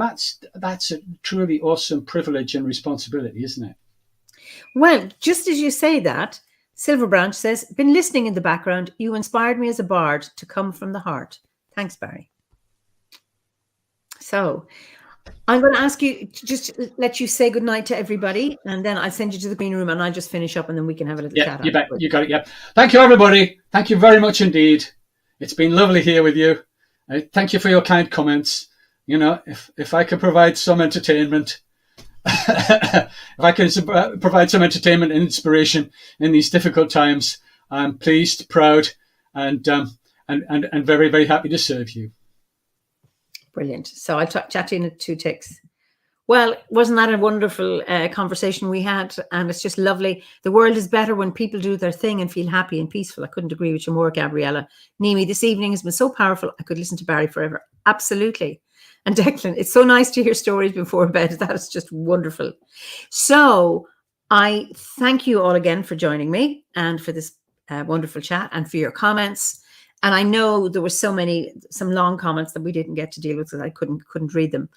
that's a truly awesome privilege and responsibility, isn't it? Well, just as you say that, Silver Branch says, been listening in the background. You inspired me as a bard to come from the heart. Thanks, Barry. So I'm going to ask you, just let you say goodnight to everybody, and then I'll send you to the green room and I'll just finish up and then we can have a little chat. You bet. You got it. Yeah. Thank you, everybody. Thank you very much indeed. It's been lovely here with you. Thank you for your kind comments. If I can provide some entertainment, if I can provide some entertainment and inspiration in these difficult times, I'm pleased, proud, and very, very happy to serve you. Brilliant. So I'll chat to you in 2 ticks. Well, wasn't that a wonderful conversation we had? And it's just lovely. The world is better when people do their thing and feel happy and peaceful. I couldn't agree with you more, Gabriella. Nimi, this evening has been so powerful. I could listen to Barry forever. Absolutely. And Declan, it's so nice to hear stories before bed. That is just wonderful. So I thank you all again for joining me and for this wonderful chat and for your comments. And I know there were some long comments that we didn't get to deal with because I couldn't read them.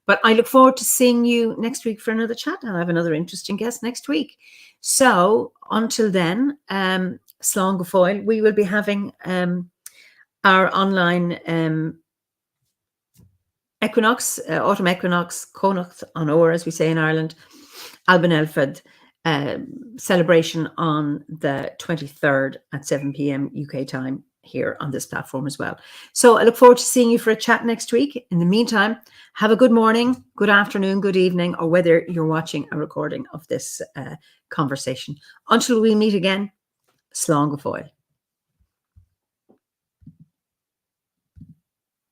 But I look forward to seeing you next week for another chat. And I have another interesting guest next week. So until then, Slán go Fóill, we will be having our online equinox, autumn equinox, Connacht an Óir, as we say in Ireland, Alban Elfed celebration on the 23rd at 7 p.m. UK time here on this platform as well. So I look forward to seeing you for a chat next week. In the meantime, have a good morning, good afternoon, good evening, or whether you're watching a recording of this conversation. Until we meet again, Slán go Fóill.